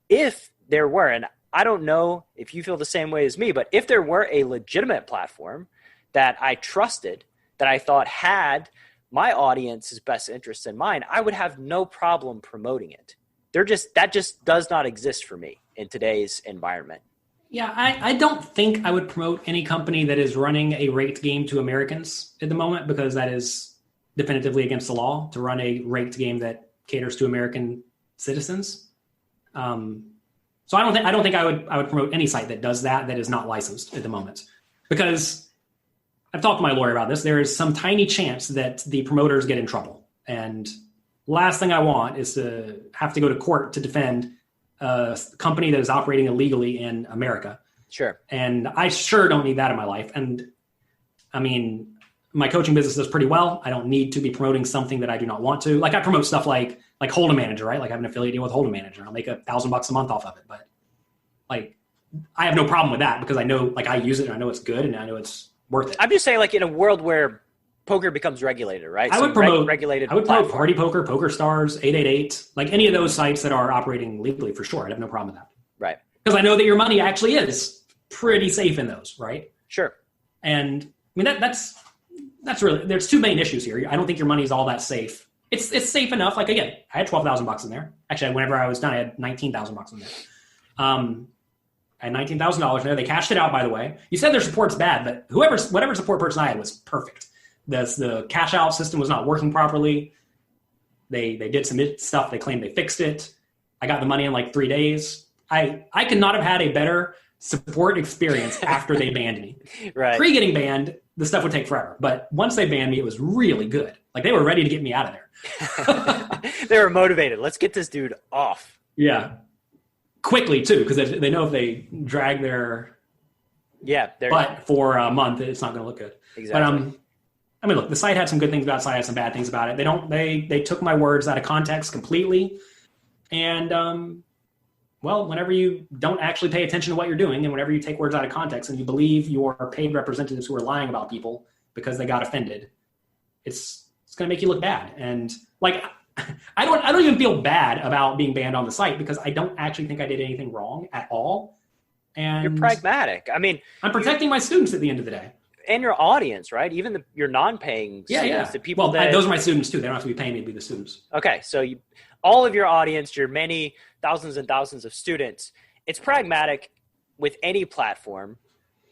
if there were, and I don't know if you feel the same way as me, but if there were a legitimate platform that I trusted, that I thought had my audience's best interest in mind, I would have no problem promoting it. That just does not exist for me in today's environment. Yeah, I don't think I would promote any company that is running a raked game to Americans at the moment, because that is definitively against the law to run a raked game that caters to American citizens. So I don't think I would promote any site that does that is not licensed at the moment, because I've talked to my lawyer about this. There is some tiny chance that the promoters get in trouble. And last thing I want is to have to go to court to defend a company that is operating illegally in America. Sure. And I sure don't need that in my life. And I mean, my coaching business does pretty well. I don't need to be promoting something that I do not want to. Like I promote stuff like Hold'em Manager, right? Like I have an affiliate deal with Hold'em Manager. I'll make $1,000 a month off of it. But like, I have no problem with that because I know, like I use it and I know it's good and I know it's worth it. I'm just saying, like in a world where poker becomes regulated, right? I would promote Party Poker, Poker Stars, 888, like any of those sites that are operating legally for sure. I'd have no problem with that. Right. Because I know that your money actually is pretty safe in those, right? Sure. And I mean, that's really, there's two main issues here. I don't think your money is all that safe. It's safe enough. Like again, I had $12,000 in there. Actually, whenever I was done, I had $19,000 in there. I had $19,000 in there. They cashed it out, by the way. You said their support's bad, but whatever support person I had was perfect. The cash out system was not working properly. They did some stuff. They claimed they fixed it. I got the money in like 3 days. I could not have had a better support experience after they banned me. Right. Pre-getting banned, the stuff would take forever. But once they banned me, it was really good. Like they were ready to get me out of there. They were motivated. Let's get this dude off. Yeah. Quickly too, because they know if they drag their butt for a month, it's not going to look good. Exactly. But I mean, look, the site had some good things about it. The site had some bad things about it. They took my words out of context completely. And well, whenever you don't actually pay attention to what you're doing, and whenever you take words out of context and you believe your paid representatives who are lying about people because they got offended, it's going to make you look bad. And like, I don't even feel bad about being banned on the site because I don't actually think I did anything wrong at all. And you're pragmatic. I mean, I'm protecting my students at the end of the day. And your audience, right? Even your non-paying students, the people those are my students too. They don't have to be paying me to be the students. Okay, so all of your audience, your many thousands and thousands of students, it's pragmatic with any platform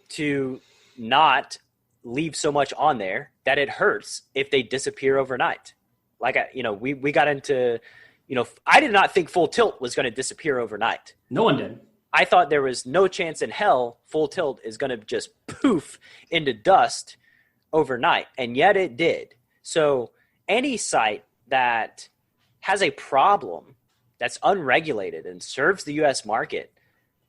to not leave so much on there that it hurts if they disappear overnight. Like, we got into, I did not think Full Tilt was going to disappear overnight. No one did. I thought there was no chance in hell Full Tilt is going to just poof into dust overnight, and yet it did. So any site that has a problem that's unregulated and serves the U.S. market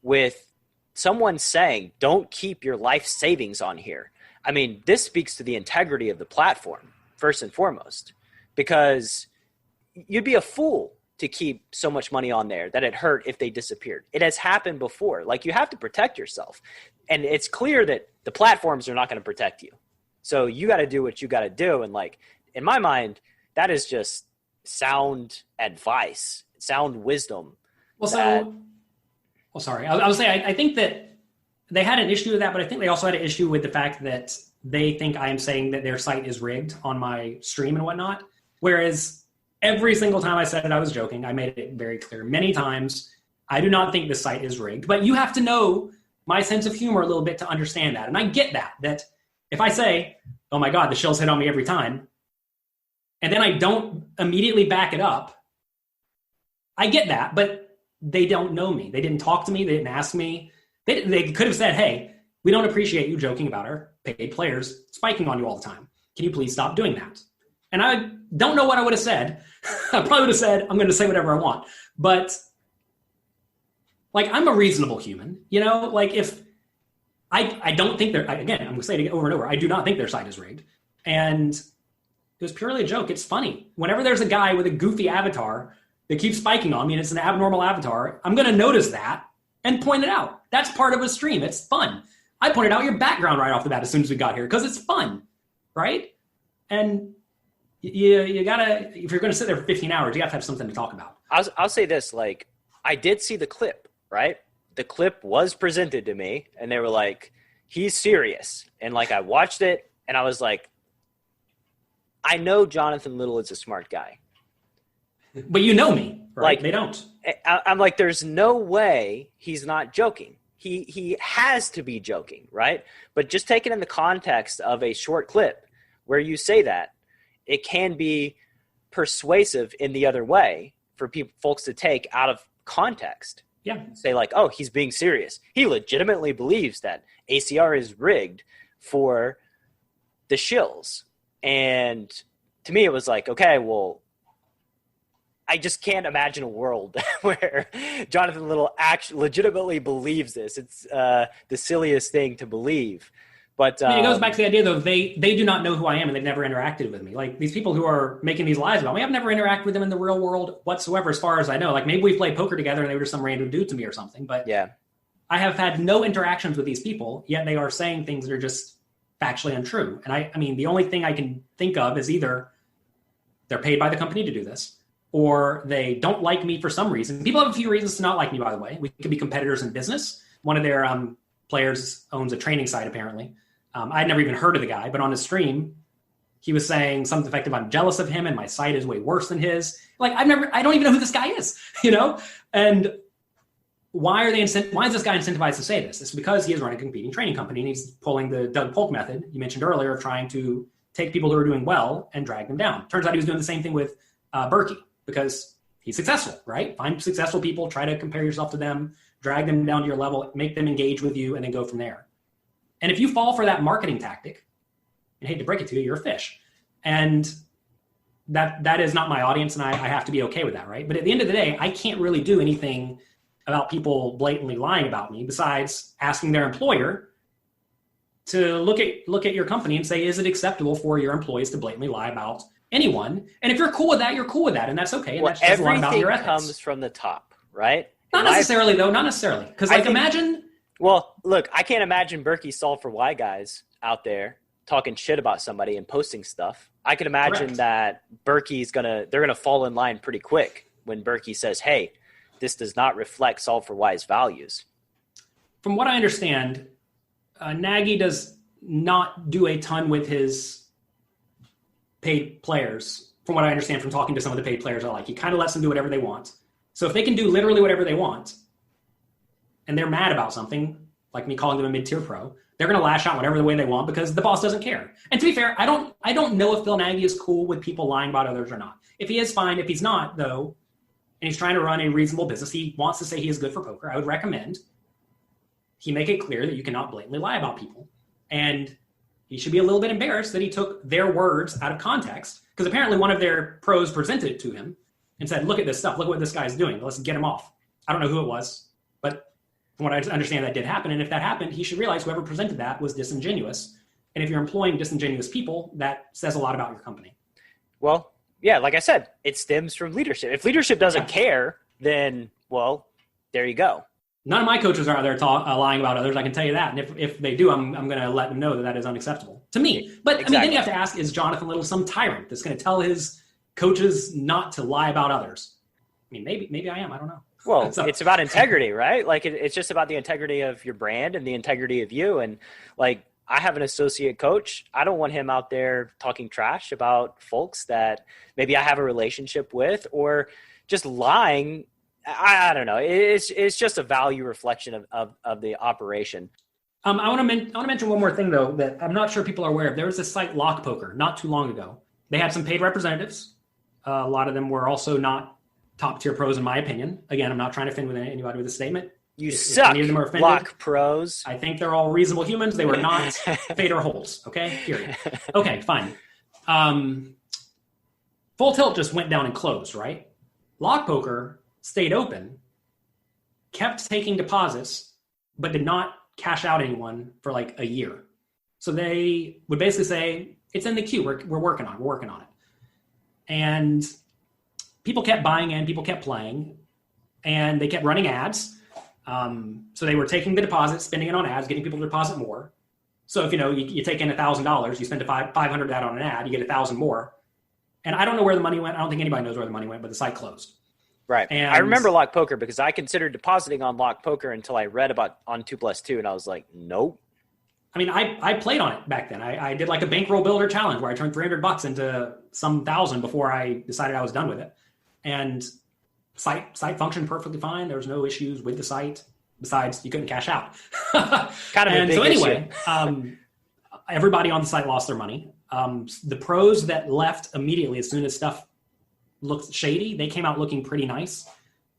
with someone saying, don't keep your life savings on here. I mean, this speaks to the integrity of the platform, first and foremost, because you'd be a fool to keep so much money on there that it hurt if they disappeared. It has happened before. Like, you have to protect yourself. And it's clear that the platforms are not going to protect you. So you got to do what you got to do. And like, in my mind, that is just sound advice, sound wisdom. Sorry. I was saying, I think that they had an issue with that, but I think they also had an issue with the fact that they think I am saying that their site is rigged on my stream and whatnot. Whereas every single time I said it, I was joking. I made it very clear many times. I do not think the site is rigged, but you have to know my sense of humor a little bit to understand that. And I get that if I say, oh my God, the shills hit on me every time, and then I don't immediately back it up, I get that, but they don't know me. They didn't talk to me. They didn't ask me. They could have said, hey, we don't appreciate you joking about our paid players spiking on you all the time. Can you please stop doing that? And I don't know what I would have said. I probably would have said, I'm going to say whatever I want. But like, I'm a reasonable human, like if I don't think again, I'm going to say it over and over. I do not think their site is rigged. And it was purely a joke. It's funny. Whenever there's a guy with a goofy avatar that keeps spiking on me and it's an abnormal avatar, I'm going to notice that and point it out. That's part of a stream. It's fun. I pointed out your background right off the bat as soon as we got here because it's fun, right? And you gotta, if you're going to sit there for 15 hours, you have to have something to talk about. I'll say this, like, I did see the clip, right? The clip was presented to me and they were like, he's serious. And like, I watched it and I was like, I know Jonathan Little is a smart guy. But you know me, right? Like, they don't. I'm like, there's no way he's not joking. He has to be joking, right? But just take it in the context of a short clip where you say that, it can be persuasive in the other way for folks to take out of context. Yeah. Say like, oh, he's being serious. He legitimately believes that ACR is rigged for the shills. And to me, it was like, okay, well, I just can't imagine a world where Jonathan Little actually legitimately believes this. It's the silliest thing to believe. But it goes back to the idea, though, they do not know who I am and they've never interacted with me. Like, these people who are making these lies about me, I've never interacted with them in the real world whatsoever, as far as I know. Like, maybe we've played poker together and they were just some random dude to me or something. But yeah, I have had no interactions with these people, yet they are saying things that are just factually untrue. And I mean, the only thing I can think of is either they're paid by the company to do this, or they don't like me for some reason. People have a few reasons to not like me, by the way. We could be competitors in business. One of their players owns a training site, apparently. I'd never even heard of the guy, but on his stream, he was saying something effective, I'm jealous of him and my site is way worse than his. Like, I don't even know who this guy is, And why is this guy incentivized to say this? It's because he is running a competing training company and he's pulling the Doug Polk method you mentioned earlier of trying to take people who are doing well and drag them down. Turns out he was doing the same thing with Berkey because he's successful, right? Find successful people, try to compare yourself to them, drag them down to your level, make them engage with you, and then go from there. And if you fall for that marketing tactic, and hate to break it to you, you're a fish. And that is not my audience, and I have to be okay with that, right? But at the end of the day, I can't really do anything about people blatantly lying about me besides asking their employer to look at your company and say, is it acceptable for your employees to blatantly lie about anyone? And if you're cool with that, you're cool with that, and that's okay. And well, that says a lot about your ethics. Everything comes from the top, right? Not necessarily, though. Not necessarily. Because, imagine... Well, look, I can't imagine Berkey Solve for Why guys out there talking shit about somebody and posting stuff. I could imagine that they're gonna fall in line pretty quick when Berkey says, hey, this does not reflect Solve for Why's values. From what I understand, Nagy does not do a ton with his paid players. From what I understand from talking to some of the paid players, he kind of lets them do whatever they want. So if they can do literally whatever they want, and they're mad about something, like me calling them a mid-tier pro, they're going to lash out whatever the way they want because the boss doesn't care. And to be fair, I don't know if Phil Nagy is cool with people lying about others or not. If he is, fine. If he's not, though, and he's trying to run a reasonable business, he wants to say he is good for poker, I would recommend he make it clear that you cannot blatantly lie about people. And he should be a little bit embarrassed that he took their words out of context, because apparently one of their pros presented it to him and said, look at this stuff. Look what this guy's doing. Let's get him off. I don't know who it was, but from what I understand, that did happen. And if that happened, he should realize whoever presented that was disingenuous. And if you're employing disingenuous people, that says a lot about your company. Well, yeah, like I said, it stems from leadership. If leadership doesn't care, then, well, there you go. None of my coaches are out there lying about others. I can tell you that. And if they do, I'm going to let them know that is unacceptable to me. But exactly. I mean, then you have to ask, is Jonathan Little some tyrant that's going to tell his coaches not to lie about others? I mean, maybe I am. I don't know. Well, it's about integrity, right? Like it's just about the integrity of your brand and the integrity of you. And like, I have an associate coach. I don't want him out there talking trash about folks that maybe I have a relationship with, or just lying I don't know. It's just a value reflection of the operation. I want to mention one more thing though that I'm not sure people are aware of. There was this site Lock Poker not too long ago. They had some paid representatives. A lot of them were also not top tier pros in my opinion. Again, I'm not trying to offend anybody with a statement. You suck, any of them are offended, Lock pros. I think they're all reasonable humans. They were not fader holes. Okay, period. Okay, fine. Full Tilt just went down and closed, right? Lock Poker stayed open, kept taking deposits, but did not cash out anyone for like a year. So they would basically say, it's in the queue. We're working on it. And people kept buying in, people kept playing, and they kept running ads. So they were taking the deposit, spending it on ads, getting people to deposit more. So if you take in $1,000, you spend $500 that on an ad, you get 1,000 more. And I don't know where the money went. I don't think anybody knows where the money went, but the site closed. Right. And I remember Lock Poker because I considered depositing on Lock Poker until I read about on 2+2, and I was like, nope. I mean, I played on it back then. I did like a bankroll builder challenge where I turned $300 into some thousand before I decided I was done with it. And site functioned perfectly fine. There was no issues with the site. Besides, you couldn't cash out. Kind of a big anyway, issue. Everybody on the site lost their money. The pros that left immediately as soon as stuff looked shady, they came out looking pretty nice.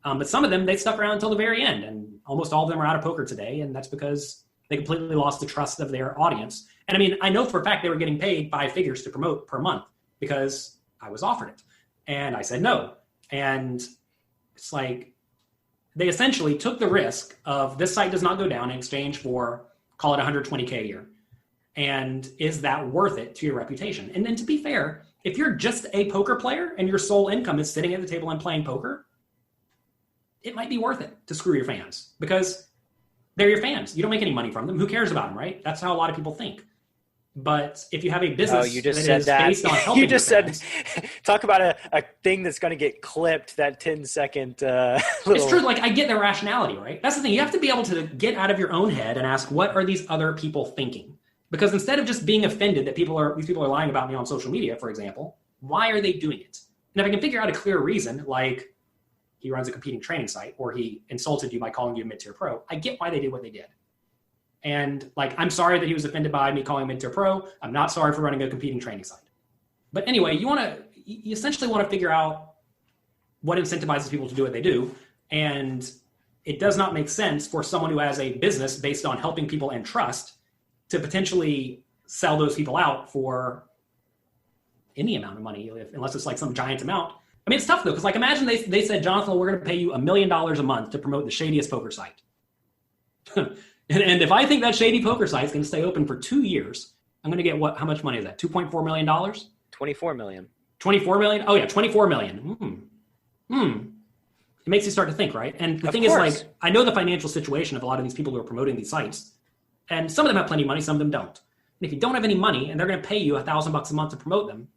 But some of them, they stuck around until the very end. And almost all of them are out of poker today. And that's because they completely lost the trust of their audience. And I mean, I know for a fact they were getting paid 5 figures to promote per month because I was offered it. And I said no. And it's like, they essentially took the risk of this site does not go down in exchange for, call it $120K a year. And is that worth it to your reputation? And then to be fair, if you're just a poker player and your sole income is sitting at the table and playing poker, it might be worth it to screw your fans because they're your fans. You don't make any money from them. Who cares about them, right? That's how a lot of people think. But if you have a business based on helping you just fans, said, talk about a thing that's going to get clipped, that 10-second It's true. Like, I get their rationality, right? That's the thing. You have to be able to get out of your own head and ask, what are these other people thinking? Because instead of just being offended that these people are lying about me on social media, for example, why are they doing it? And if I can figure out a clear reason, like he runs a competing training site or he insulted you by calling you a mid-tier pro, I get why they did what they did. And like, I'm sorry that he was offended by me calling him mid-tier pro. I'm not sorry for running a competing training site. But anyway, you essentially want to figure out what incentivizes people to do what they do. And it does not make sense for someone who has a business based on helping people and trust to potentially sell those people out for any amount of money, unless it's like some giant amount. I mean, it's tough though, because like imagine they said, Jonathan, we're going to pay you $1 million a month to promote the shadiest poker site. And if I think that shady poker site is going to stay open for 2 years, I'm going to get how much money is that? $2.4 million? $24 million. $24 million? Oh yeah, $24 million. It makes you start to think, right? And the thing is, like, I know the financial situation of a lot of these people who are promoting these sites, and some of them have plenty of money, some of them don't. And if you don't have any money and they're going to pay you $1,000 a month to promote them,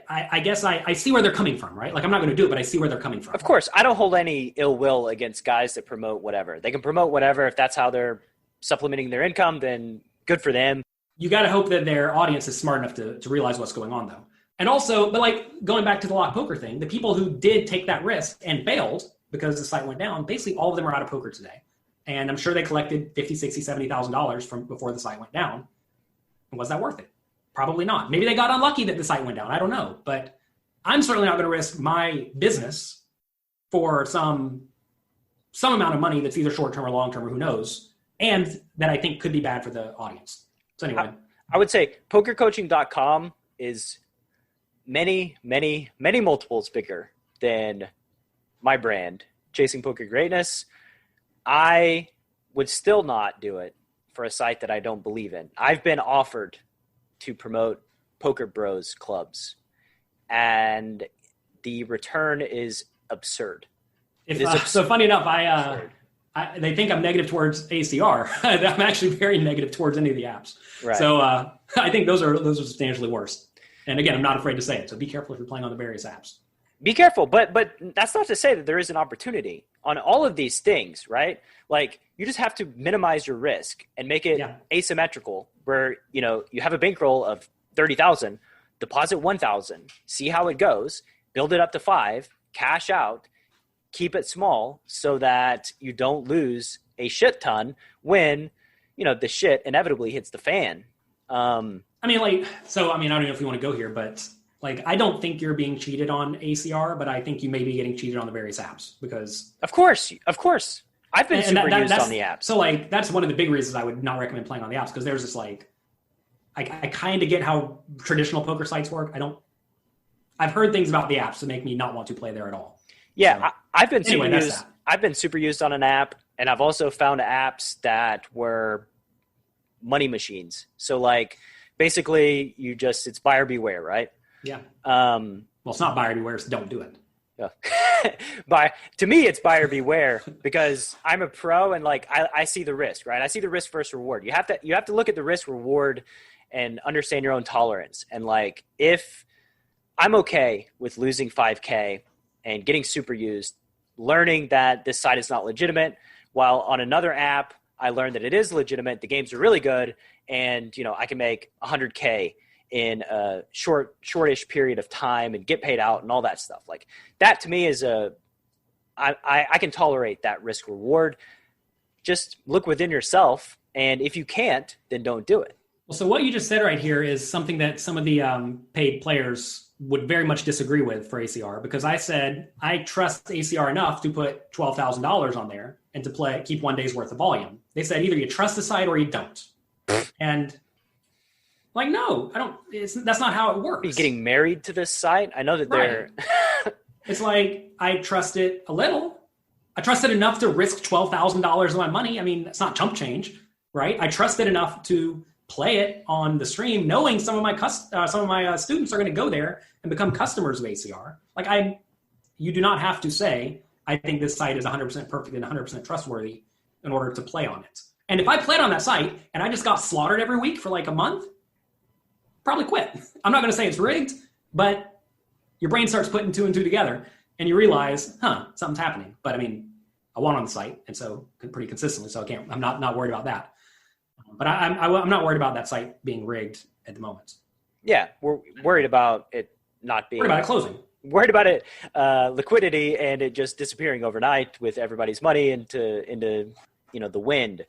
I guess I see where they're coming from, right? Like, I'm not going to do it, but I see where they're coming from. Of course, I don't hold any ill will against guys that promote whatever. They can promote whatever. If that's how they're supplementing their income, then good for them. You got to hope that their audience is smart enough to realize what's going on, though. And also, but like going back to the Lock Poker thing, the people who did take that risk and failed because the site went down, basically all of them are out of poker today. And I'm sure they collected $50,000, $60,000, $70,000 from before the site went down. And was that worth it? Probably not. Maybe they got unlucky that the site went down. I don't know. But I'm certainly not going to risk my business for some amount of money that's either short-term or long-term or who knows, and that I think could be bad for the audience. So anyway. I would say pokercoaching.com is many, many, many multiples bigger than my brand, Chasing Poker Greatness. I would still not do it for a site that I don't believe in. I've been offered to promote Poker Bros clubs, and the return is absurd. So funny enough, they think I'm negative towards ACR. I'm actually very negative towards any of the apps. Right. So I think those are substantially worse. And again, I'm not afraid to say it. So be careful if you're playing on the various apps. Be careful, but that's not to say that there is an opportunity on all of these things, right? Like, you just have to minimize your risk and make it asymmetrical, where you have a bankroll of 30,000, deposit 1,000, see how it goes, build it up to 5, cash out, keep it small so that you don't lose a shit ton when, the shit inevitably hits the fan. I don't know if you want to go here, but I don't think you're being cheated on ACR, but I think you may be getting cheated on the various apps because of course, I've been used on the apps. So that's one of the big reasons I would not recommend playing on the apps, because there's this I kind of get how traditional poker sites work. I've heard things about the apps that make me not want to play there at all. Yeah, so, I've been super used. I've been super used on an app, and I've also found apps that were money machines. So basically it's buyer beware, right? Yeah. Well, it's not buyer beware, so don't do it. Yeah. To me, it's buyer beware because I'm a pro and I see the risk, right? I see the risk versus reward. You have to look at the risk reward and understand your own tolerance. And if I'm okay with losing 5K and getting super used, learning that this site is not legitimate, while on another app, I learned that it is legitimate. The games are really good. And, I can make 100K in a shortish period of time and get paid out and all that stuff. That to me is I can tolerate that risk reward. Just look within yourself. And if you can't, then don't do it. Well, so what you just said right here is something that some of the paid players would very much disagree with for ACR, because I said, I trust ACR enough to put $12,000 on there and to keep 1 day's worth of volume. They said either you trust the site or you don't. And no, I don't. That's not how it works. Are you getting married to this site? I know that they're. It's I trust it a little. I trust it enough to risk $12,000 of my money. I mean, that's not chump change, right? I trust it enough to play it on the stream, knowing some of my students are going to go there and become customers of ACR. You do not have to say, I think this site is 100% perfect and 100% trustworthy in order to play on it. And if I played on that site and I just got slaughtered every week for a month, probably quit. I'm not going to say it's rigged, but your brain starts putting two and two together and you realize, something's happening. But I won on the site, and so pretty consistently, so I'm not worried about that. But I'm not worried about that site being rigged at the moment. Yeah, we're worried about it not being. Worried about it closing. Worried about it, liquidity, and it just disappearing overnight with everybody's money into the wind.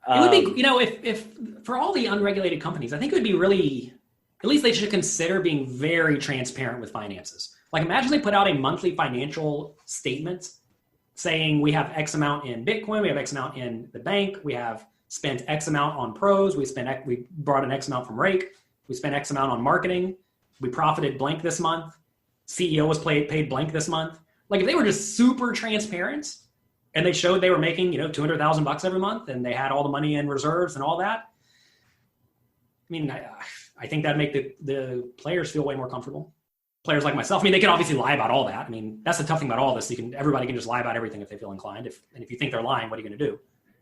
It would be, if for all the unregulated companies, I think it would be really, at least they should consider being very transparent with finances. Imagine they put out a monthly financial statement saying we have X amount in Bitcoin, we have X amount in the bank, we have spent X amount on pros, we brought an X amount from Rake, we spent X amount on marketing, we profited blank this month, CEO was paid blank this month. If they were just super transparent and they showed they were making, $200,000 every month and they had all the money in reserves and all that, I think that'd make the players feel way more comfortable. Players like myself, they can obviously lie about all that. That's the tough thing about all this. Everybody can just lie about everything if they feel inclined. If you think they're lying, what are you going to do?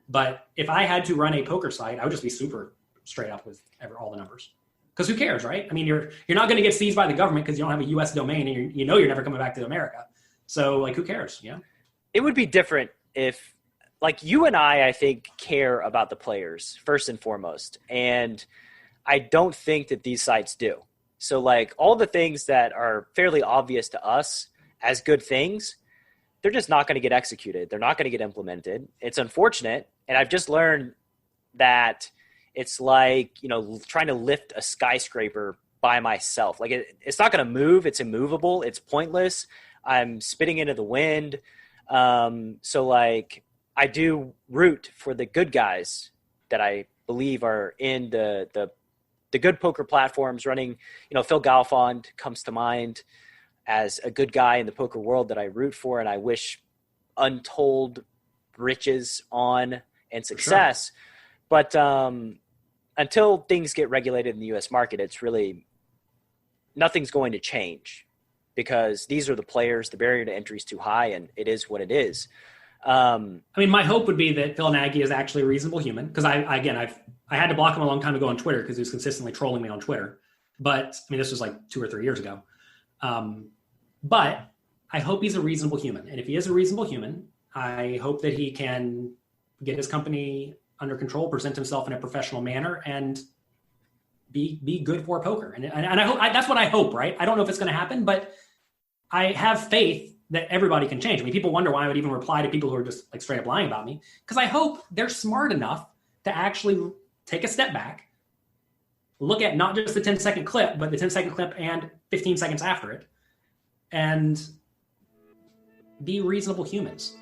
But if I had to run a poker site, I would just be super straight up with all the numbers. Because who cares, right? You're not going to get seized by the government because you don't have a U.S. domain and you're never coming back to America. So who cares? Yeah. It would be different if you and I think, care about the players first and foremost. And I don't think that these sites do. So all the things that are fairly obvious to us as good things, they're just not going to get executed. They're not going to get implemented. It's unfortunate. And I've just learned that it's trying to lift a skyscraper by myself. It's not going to move. It's immovable. It's pointless. I'm spitting into the wind. So I do root for the good guys that I believe are in the good poker platforms running. Phil Galfond comes to mind as a good guy in the poker world that I root for, and I wish untold riches on and success. Sure. But until things get regulated in the U.S. market, it's really nothing's going to change because these are the players. The barrier to entry is too high, and it is what it is. My hope would be that Phil Nagy is actually a reasonable human, because I had to block him a long time ago on Twitter because he was consistently trolling me on Twitter. But this was 2 or 3 years ago. But I hope he's a reasonable human. And if he is a reasonable human, I hope that he can get his company under control, present himself in a professional manner, and be good for poker. And I hope that's what I hope, right? I don't know if it's going to happen, but I have faith that everybody can change. I mean, people wonder why I would even reply to people who are just like straight up lying about me, because I hope they're smart enough to actually take a step back, look at not just the 10-second clip, but the 10-second clip and 15 seconds after it, and be reasonable humans.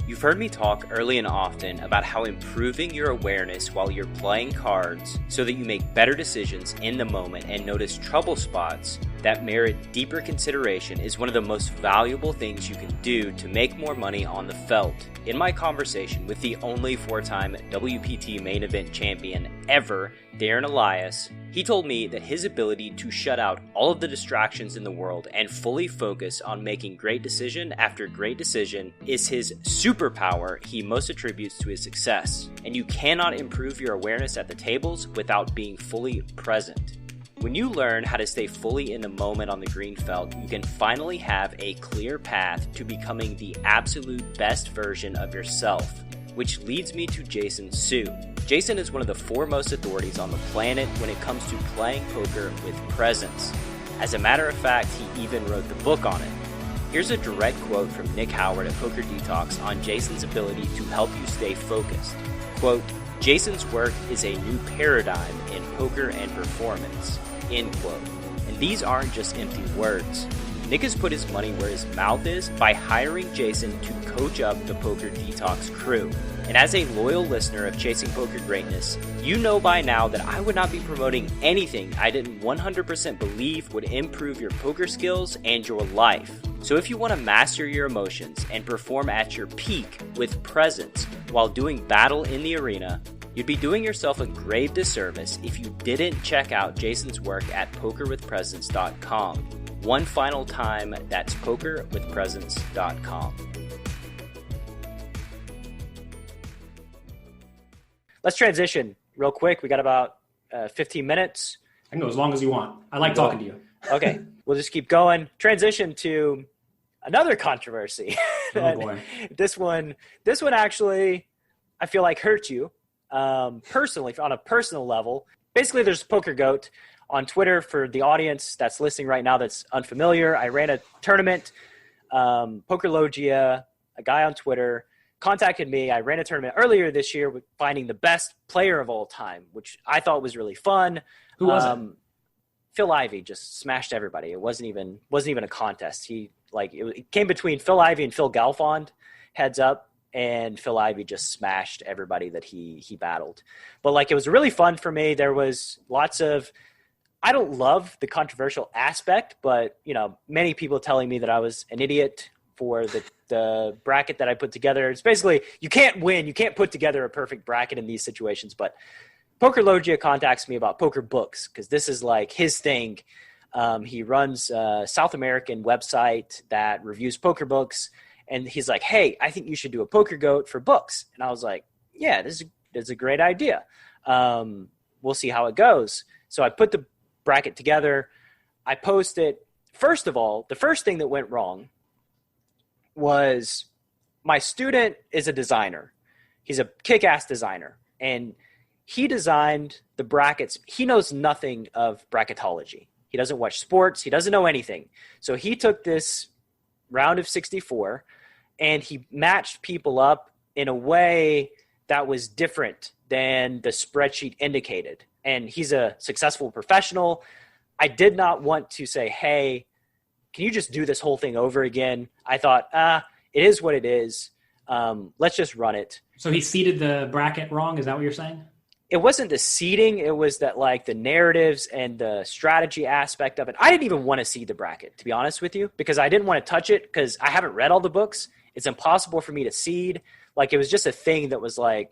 You've heard me talk early and often about how improving your awareness while you're playing cards so that you make better decisions in the moment and notice trouble spots that merit deeper consideration is one of the most valuable things you can do to make more money on the felt. In my conversation with the only 4-time WPT main event champion ever, Darren Elias, he told me that his ability to shut out all of the distractions in the world and fully focus on making great decision after great decision is his superpower he most attributes to his success. And you cannot improve your awareness at the tables without being fully present. When you learn how to stay fully in the moment on the green felt, you can finally have a clear path to becoming the absolute best version of yourself. Which leads me to Jason Su. Jason is one of the foremost authorities on the planet when it comes to playing poker with presence. As a matter of fact, he even wrote the book on it. Here's a direct quote from Nick Howard at Poker Detox on Jason's ability to help you stay focused. Quote, Jason's work is a new paradigm in poker and performance, end quote. And these aren't just empty words. Nick has put his money where his mouth is by hiring Jason to coach up the Poker Detox crew. And as a loyal listener of Chasing Poker Greatness, you know by now that I would not be promoting anything I didn't 100% believe would improve your poker skills and your life. So if you want to master your emotions and perform at your peak with presence while doing battle in the arena, you'd be doing yourself a grave disservice if you didn't check out Jason's work at pokerwithpresence.com. One final time, that's pokerwithpresence.com. Let's transition real quick. We got about 15 minutes. I can go as long as you want. I like talking to you. Okay, we'll just keep going. Transition to another controversy. Oh boy. This one actually, I feel like hurt you personally, on a personal level. Basically, there's Poker Goat on Twitter. For the audience that's listening right now that's unfamiliar, I ran a tournament. Poker Logia, a guy on Twitter, contacted me. I ran a tournament earlier this year with finding the best player of all time, which I thought was really fun. Who was it? Phil Ivey just smashed everybody. It wasn't even a contest. It came between Phil Ivey and Phil Galfond, heads up, and Phil Ivey just smashed everybody that he battled. But it was really fun for me. There was lots of, I don't love the controversial aspect, but many people telling me that I was an idiot for the bracket that I put together. It's basically, you can't win. You can't put together a perfect bracket in these situations. But Poker Logia contacts me about poker books because this is his thing. He runs a South American website that reviews poker books. And he's like, hey, I think you should do a Poker Goat for books. And I was like, yeah, this is a great idea. We'll see how it goes. So I put the bracket together. I post it. First of all, the first thing that went wrong was my student is a designer. He's a kick-ass designer. And he designed the brackets. He knows nothing of bracketology. He doesn't watch sports. He doesn't know anything. So he took this round of 64 and he matched people up in a way that was different than the spreadsheet indicated. And he's a successful professional. I did not want to say, hey, can you just do this whole thing over again? I thought, it is what it is. Let's just run it. So he seeded the bracket wrong? Is that what you're saying? It wasn't the seeding. It was that the narratives and the strategy aspect of it. I didn't even want to seed the bracket, to be honest with you, because I didn't want to touch it because I haven't read all the books. It's impossible for me to seed. It was just a thing that was I'm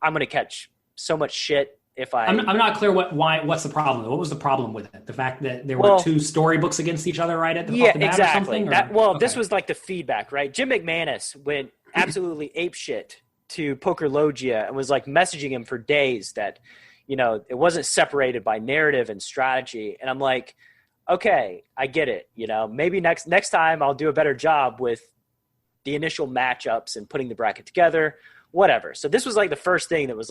going to catch so much shit if I... I'm not clear what's the problem. What was the problem with it? The fact that there were two storybooks against each other right at the off the bat exactly. or something? Okay. This was the feedback, right? Jim McManus went absolutely apeshit to Poker Logia and was messaging him for days that, it wasn't separated by narrative and strategy. And I'm like, okay, I get it. Maybe next time I'll do a better job with the initial matchups and putting the bracket together, whatever. So this was the first thing that was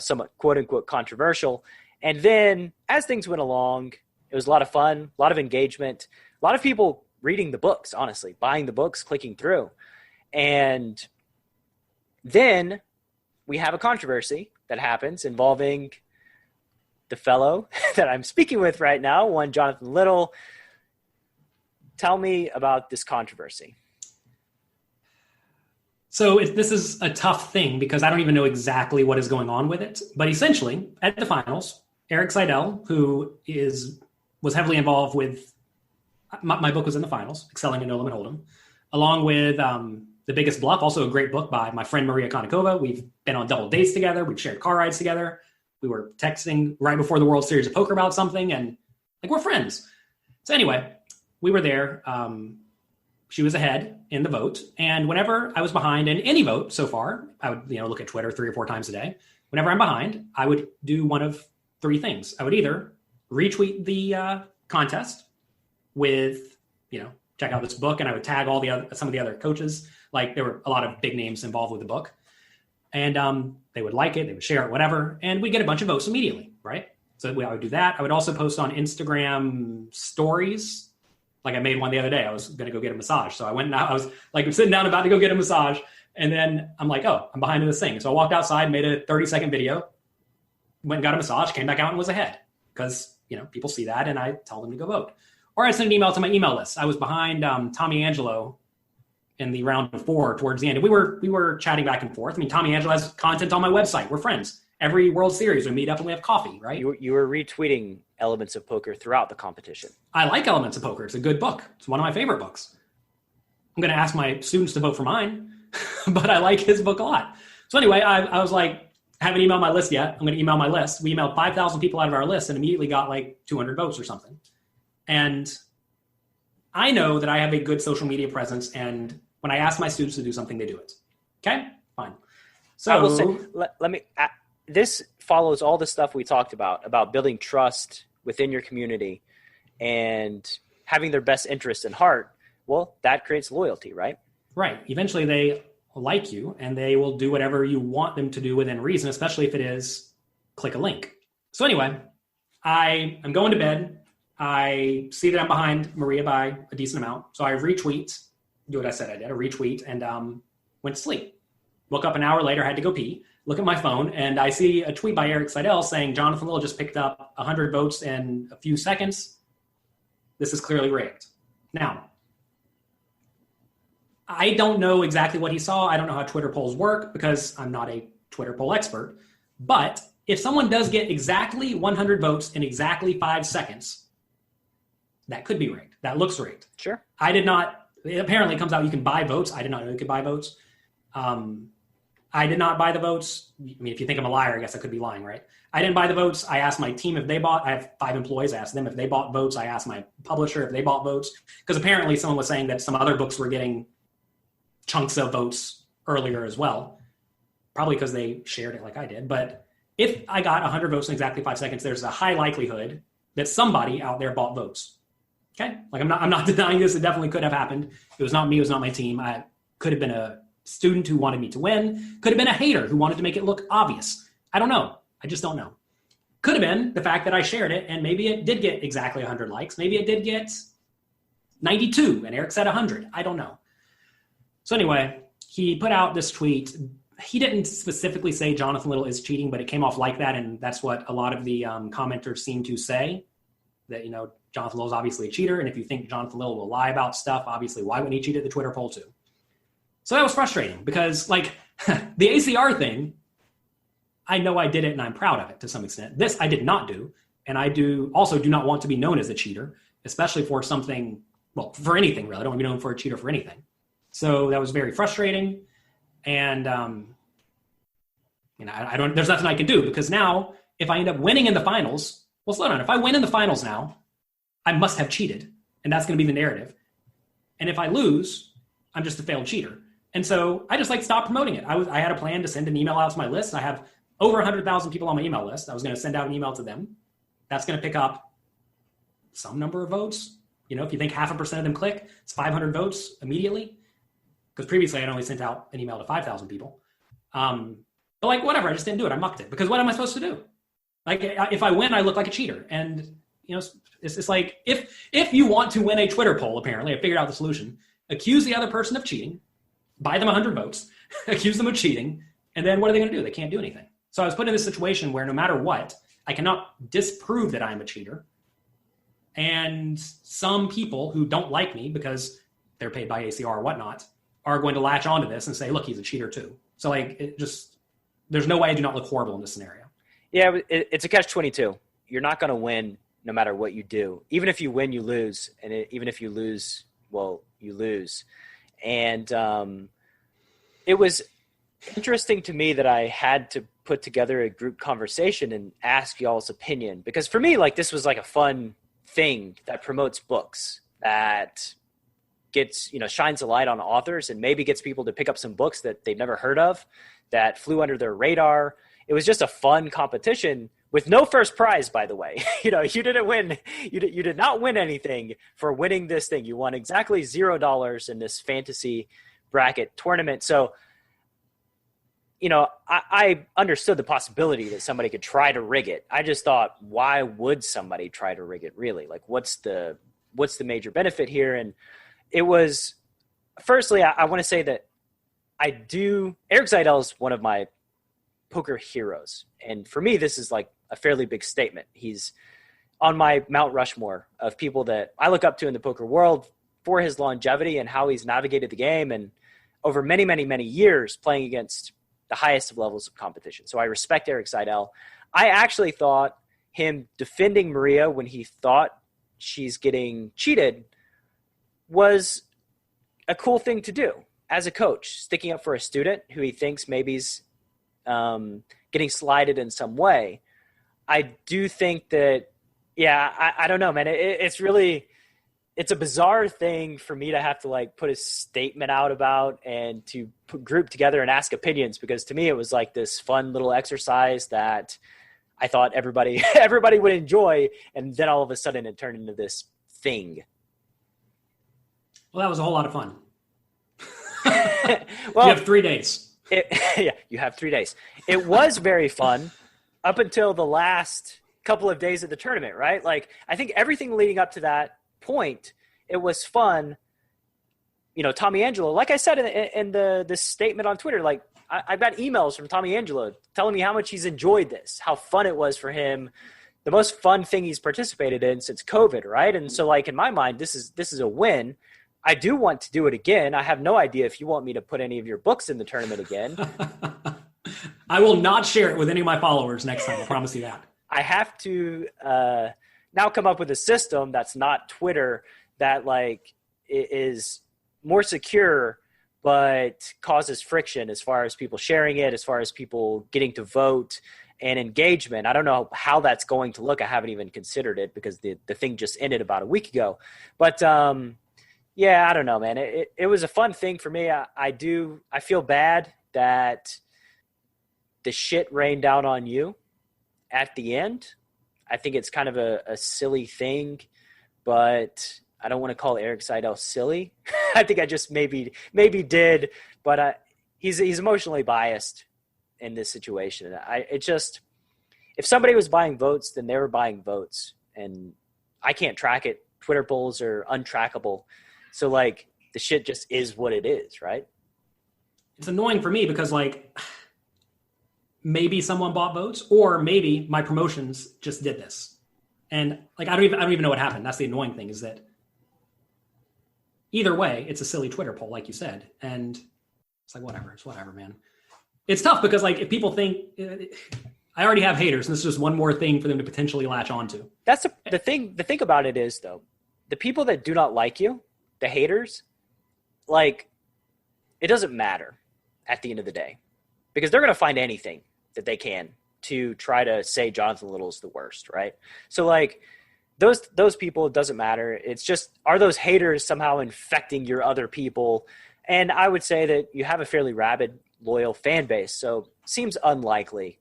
somewhat quote unquote controversial. And then as things went along, it was a lot of fun, a lot of engagement. A lot of people reading the books, honestly, buying the books, clicking through. And then we have a controversy that happens involving the fellow that I'm speaking with right now, one Jonathan Little. Tell me about this controversy. So this is a tough thing because I don't even know exactly what is going on with it. But essentially, at the finals, Eric Seidel, who was heavily involved with my book was in the finals, Excelling at No Limit Hold'em, along with The Biggest Bluff, also a great book by my friend Maria Konnikova. We've been on double dates together. We've shared car rides together. We were texting right before the World Series of Poker about something, and like we're friends. So anyway, we were there. She was ahead in the vote, and whenever I was behind in any vote so far, I would look at Twitter 3 or 4 times a day. Whenever I'm behind, I would do one of 3 things. I would either retweet the contest with check out this book, and I would tag some of the other coaches. Like there were a lot of big names involved with the book, and they would like it, they would share it, whatever, and we get a bunch of votes immediately, right? So I would do that. I would also post on Instagram stories. Like I made one the other day. I was going to go get a massage. So I went and I was like sitting down about to go get a massage. And then I'm like, oh, I'm behind in this thing. So I walked outside, made a 30-second video, went and got a massage, came back out and was ahead. Because, people see that and I tell them to go vote. Or I sent an email to my email list. I was behind Tommy Angelo in the round of 4 towards the end. And we were chatting back and forth. I mean, Tommy Angelo has content on my website. We're friends. Every World Series, we meet up and we have coffee, right? You were retweeting Elements of Poker throughout the competition. I like Elements of Poker. It's a good book. It's one of my favorite books. I'm going to ask my students to vote for mine, but I like his book a lot. So anyway, I was like, I haven't emailed my list yet. I'm going to email my list. We emailed 5,000 people out of our list and immediately got like 200 votes or something. And I know that I have a good social media presence. And when I ask my students to do something, they do it. Okay, fine. So I will say, let me... This follows all the stuff we talked about building trust within your community and having their best interest in heart. Well, that creates loyalty, right? Right. Eventually they like you and they will do whatever you want them to do within reason, especially if it is click a link. So anyway, I am going to bed. I see that I'm behind Maria by a decent amount. So I retweet, do what I said I did, a retweet, and went to sleep. Woke up an hour later, had to go pee. Look at my phone, and I see a tweet by Eric Seidel saying Jonathan Little just picked up 100 votes in a few seconds. This is clearly rigged. Now, I don't know exactly what he saw. I don't know how Twitter polls work because I'm not a Twitter poll expert. But if someone does get exactly 100 votes in exactly 5 seconds, that could be rigged. That looks rigged. Sure. I did not. It apparently comes out you can buy votes. I did not know you could buy votes. I did not buy the votes. I mean, if you think I'm a liar, I guess I could be lying, right? I didn't buy the votes. I asked my team if they bought. I have 5 employees. I asked them if they bought votes. I asked my publisher if they bought votes. Because apparently someone was saying that some other books were getting chunks of votes earlier as well. Probably because they shared it like I did. But if I got 100 votes in exactly 5 seconds, there's a high likelihood that somebody out there bought votes. Okay? Like I'm not denying this. It definitely could have happened. It was not me. It was not my team. I could have been a student who wanted me to win, could have been a hater who wanted to make it look obvious. I don't know. I just don't know. Could have been the fact that I shared it and maybe it did get exactly 100 likes. Maybe it did get 92 and Eric said 100. I don't know. So anyway, he put out this tweet. He didn't specifically say Jonathan Little is cheating, but it came off like that. And that's what a lot of the commenters seem to say, that, Jonathan Little is obviously a cheater. And if you think Jonathan Little will lie about stuff, obviously, why wouldn't he cheat at the Twitter poll too? So that was frustrating because the ACR thing, I know I did it and I'm proud of it to some extent. This I did not do. And I do not want to be known as a cheater, especially for something, well, for anything really. I don't want to be known for a cheater for anything. So that was very frustrating. And, there's nothing I can do because now if I end up winning in the finals, well, slow down. If I win in the finals now, I must have cheated. And that's going to be the narrative. And if I lose, I'm just a failed cheater. And so I just stopped promoting it. I had a plan to send an email out to my list. I have over 100,000 people on my email list. I was going to send out an email to them. That's going to pick up some number of votes. If you think 0.5% of them click, it's 500 votes immediately. Because previously I'd only sent out an email to 5,000 people. But whatever, I just didn't do it. I mucked it. Because what am I supposed to do? If I win, I look like a cheater. And it's like if you want to win a Twitter poll, apparently I figured out the solution. Accuse the other person of cheating, buy them 100 votes, accuse them of cheating, and then what are they going to do? They can't do anything. So I was put in this situation where no matter what, I cannot disprove that I'm a cheater. And some people who don't like me because they're paid by ACR or whatnot are going to latch onto this and say, look, he's a cheater too. So there's no way I do not look horrible in this scenario. Yeah, it's a catch-22. You're not going to win no matter what you do. Even if you win, you lose. And even if you lose, well, you lose. And it was interesting to me that I had to put together a group conversation and ask y'all's opinion. Because for me, like, this was like a fun thing that promotes books, that gets, shines a light on authors and maybe gets people to pick up some books that they've never heard of, that flew under their radar. It was just a fun competition with no first prize, by the way. You didn't win. You did not win anything for winning this thing. You won exactly $0 in this fantasy bracket tournament. So, I understood the possibility that somebody could try to rig it. I just thought, why would somebody try to rig it really? Like, what's the major benefit here? And it was, firstly, I want to say that Eric Seidel is one of my poker heroes. And for me, this is like a fairly big statement. He's on my Mount Rushmore of people that I look up to in the poker world for his longevity and how he's navigated the game, and over many, many, many years playing against the highest of levels of competition. So I respect Eric Seidel. I actually thought him defending Maria when he thought she's getting cheated was a cool thing to do as a coach, sticking up for a student who he thinks maybe is getting slighted in some way. I do think that, I don't know, man. It's a bizarre thing for me to have to like put a statement out about and to group together and ask opinions, because to me it was like this fun little exercise that I thought everybody would enjoy, and then all of a sudden it turned into this thing. Well, that was a whole lot of fun. Well, you have 3 days. You have 3 days. It was very fun up until the last couple of days of the tournament, right? Like, I think everything leading up to that point, it was fun. Tommy Angelo, like I said in the statement on Twitter, like I've got emails from Tommy Angelo telling me how much he's enjoyed this, how fun it was for him, the most fun thing he's participated in since COVID, right? And so, like, in my mind, this is a win. I do want to do it again. I have no idea if you want me to put any of your books in the tournament again. I will not share it with any of my followers next time. I promise you that. I have to now come up with a system that's not Twitter, that like is more secure, but causes friction as far as people sharing it, as far as people getting to vote and engagement. I don't know how that's going to look. I haven't even considered it because the thing just ended about a week ago. But I don't know, man. It was a fun thing for me. I feel bad that the shit rained down on you at the end. I think it's kind of a silly thing, but I don't want to call Eric Seidel silly. I think I just maybe did, but he's emotionally biased in this situation. If somebody was buying votes, then they were buying votes, and I can't track it. Twitter polls are untrackable. So like the shit just is what it is, right? It's annoying for me because like maybe someone bought votes, or maybe my promotions just did this. And like I don't even know what happened. That's the annoying thing, is that either way, it's a silly Twitter poll, like you said. And it's like, it's whatever, man. It's tough because like if people think I already have haters, and this is just one more thing for them to potentially latch onto. That's the thing. The thing about it is, though, the people that do not like you, the haters, like, it doesn't matter at the end of the day, because they're going to find anything that they can to try to say Jonathan Little's the worst, right? So like those people, it doesn't matter. It's just, are those haters somehow infecting your other people? And I would say that you have a fairly rabid, loyal fan base, so seems unlikely.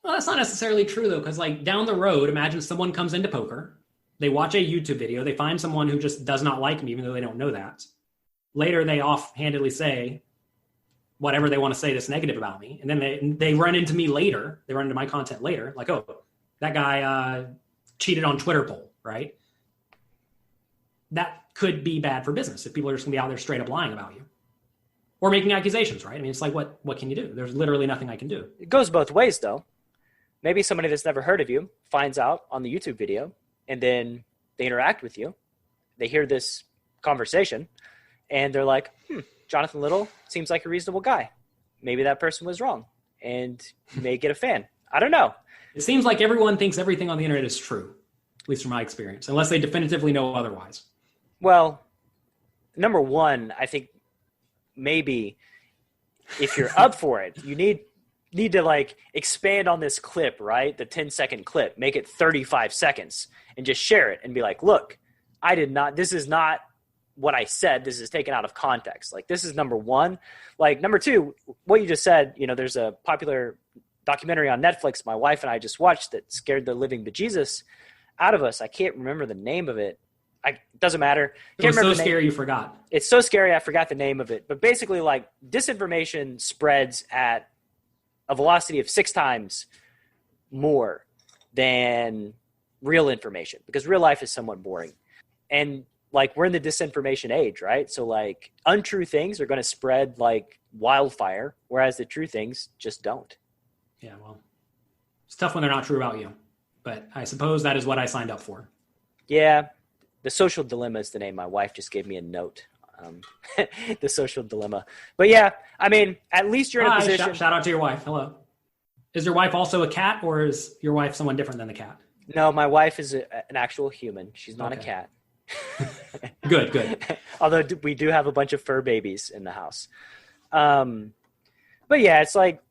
Well, that's not necessarily true, though, because like down the road, imagine someone comes into poker, they watch a YouTube video, they find someone who just does not like me, even though they don't know that. Later, they offhandedly say whatever they want to say that's negative about me. And then they run into me later. They run into my content later. Like, oh, that guy cheated on Twitter poll, right? That could be bad for business if people are just going to be out there straight up lying about you or making accusations, right? I mean, it's like, what can you do? There's literally nothing I can do. It goes both ways, though. Maybe somebody that's never heard of you finds out on the YouTube video, and then they interact with you. They hear this conversation, and they're like, Jonathan Little seems like a reasonable guy. Maybe that person was wrong, and you may get a fan. I don't know. It seems like everyone thinks everything on the internet is true, at least from my experience, unless they definitively know otherwise. Well, number one, I think maybe if you're up for it, you need to like expand on this clip, right? The 10-second clip, make it 35 seconds and just share it and be like, look, this is not what I said. This is taken out of context. Like, this is number one. Like, number two, what you just said, there's a popular documentary on Netflix my wife and I just watched that scared the living bejesus out of us. I can't remember the name of it. It doesn't matter. It was so scary you forgot. It's so scary I forgot the name of it. But basically, like, disinformation spreads at a velocity of 6 times more than real information, because real life is somewhat boring. And like, we're in the disinformation age, right? So like, untrue things are going to spread like wildfire, whereas the true things just don't. Yeah, well, it's tough when they're not true about you, but I suppose that is what I signed up for. Yeah. The Social Dilemma is the name. My wife just gave me a note. The Social Dilemma. But yeah, I mean, at least you're in a position. Shout out to your wife. Hello. Is your wife also a cat, or is your wife someone different than the cat? No, my wife is an actual human. She's not a cat. Good. Although we do have a bunch of fur babies in the house. But yeah, it's like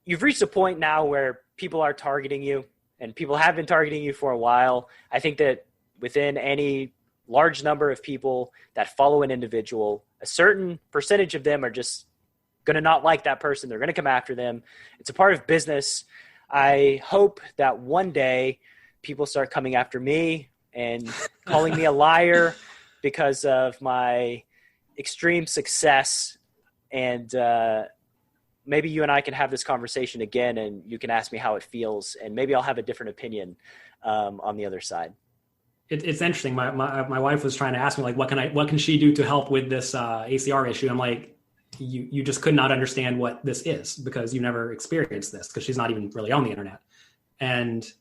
you've reached a point now where people are targeting you, and people have been targeting you for a while. I think that within any large number of people that follow an individual, a certain percentage of them are just going to not like that person. They're going to come after them. It's a part of business. I hope that one day people start coming after me and calling me a liar because of my extreme success. And maybe you and I can have this conversation again, and you can ask me how it feels, and maybe I'll have a different opinion on the other side. It's interesting. My wife was trying to ask me, like, what can she do to help with this ACR issue? I'm like, you just could not understand what this is because you never experienced this, because she's not even really on the internet. And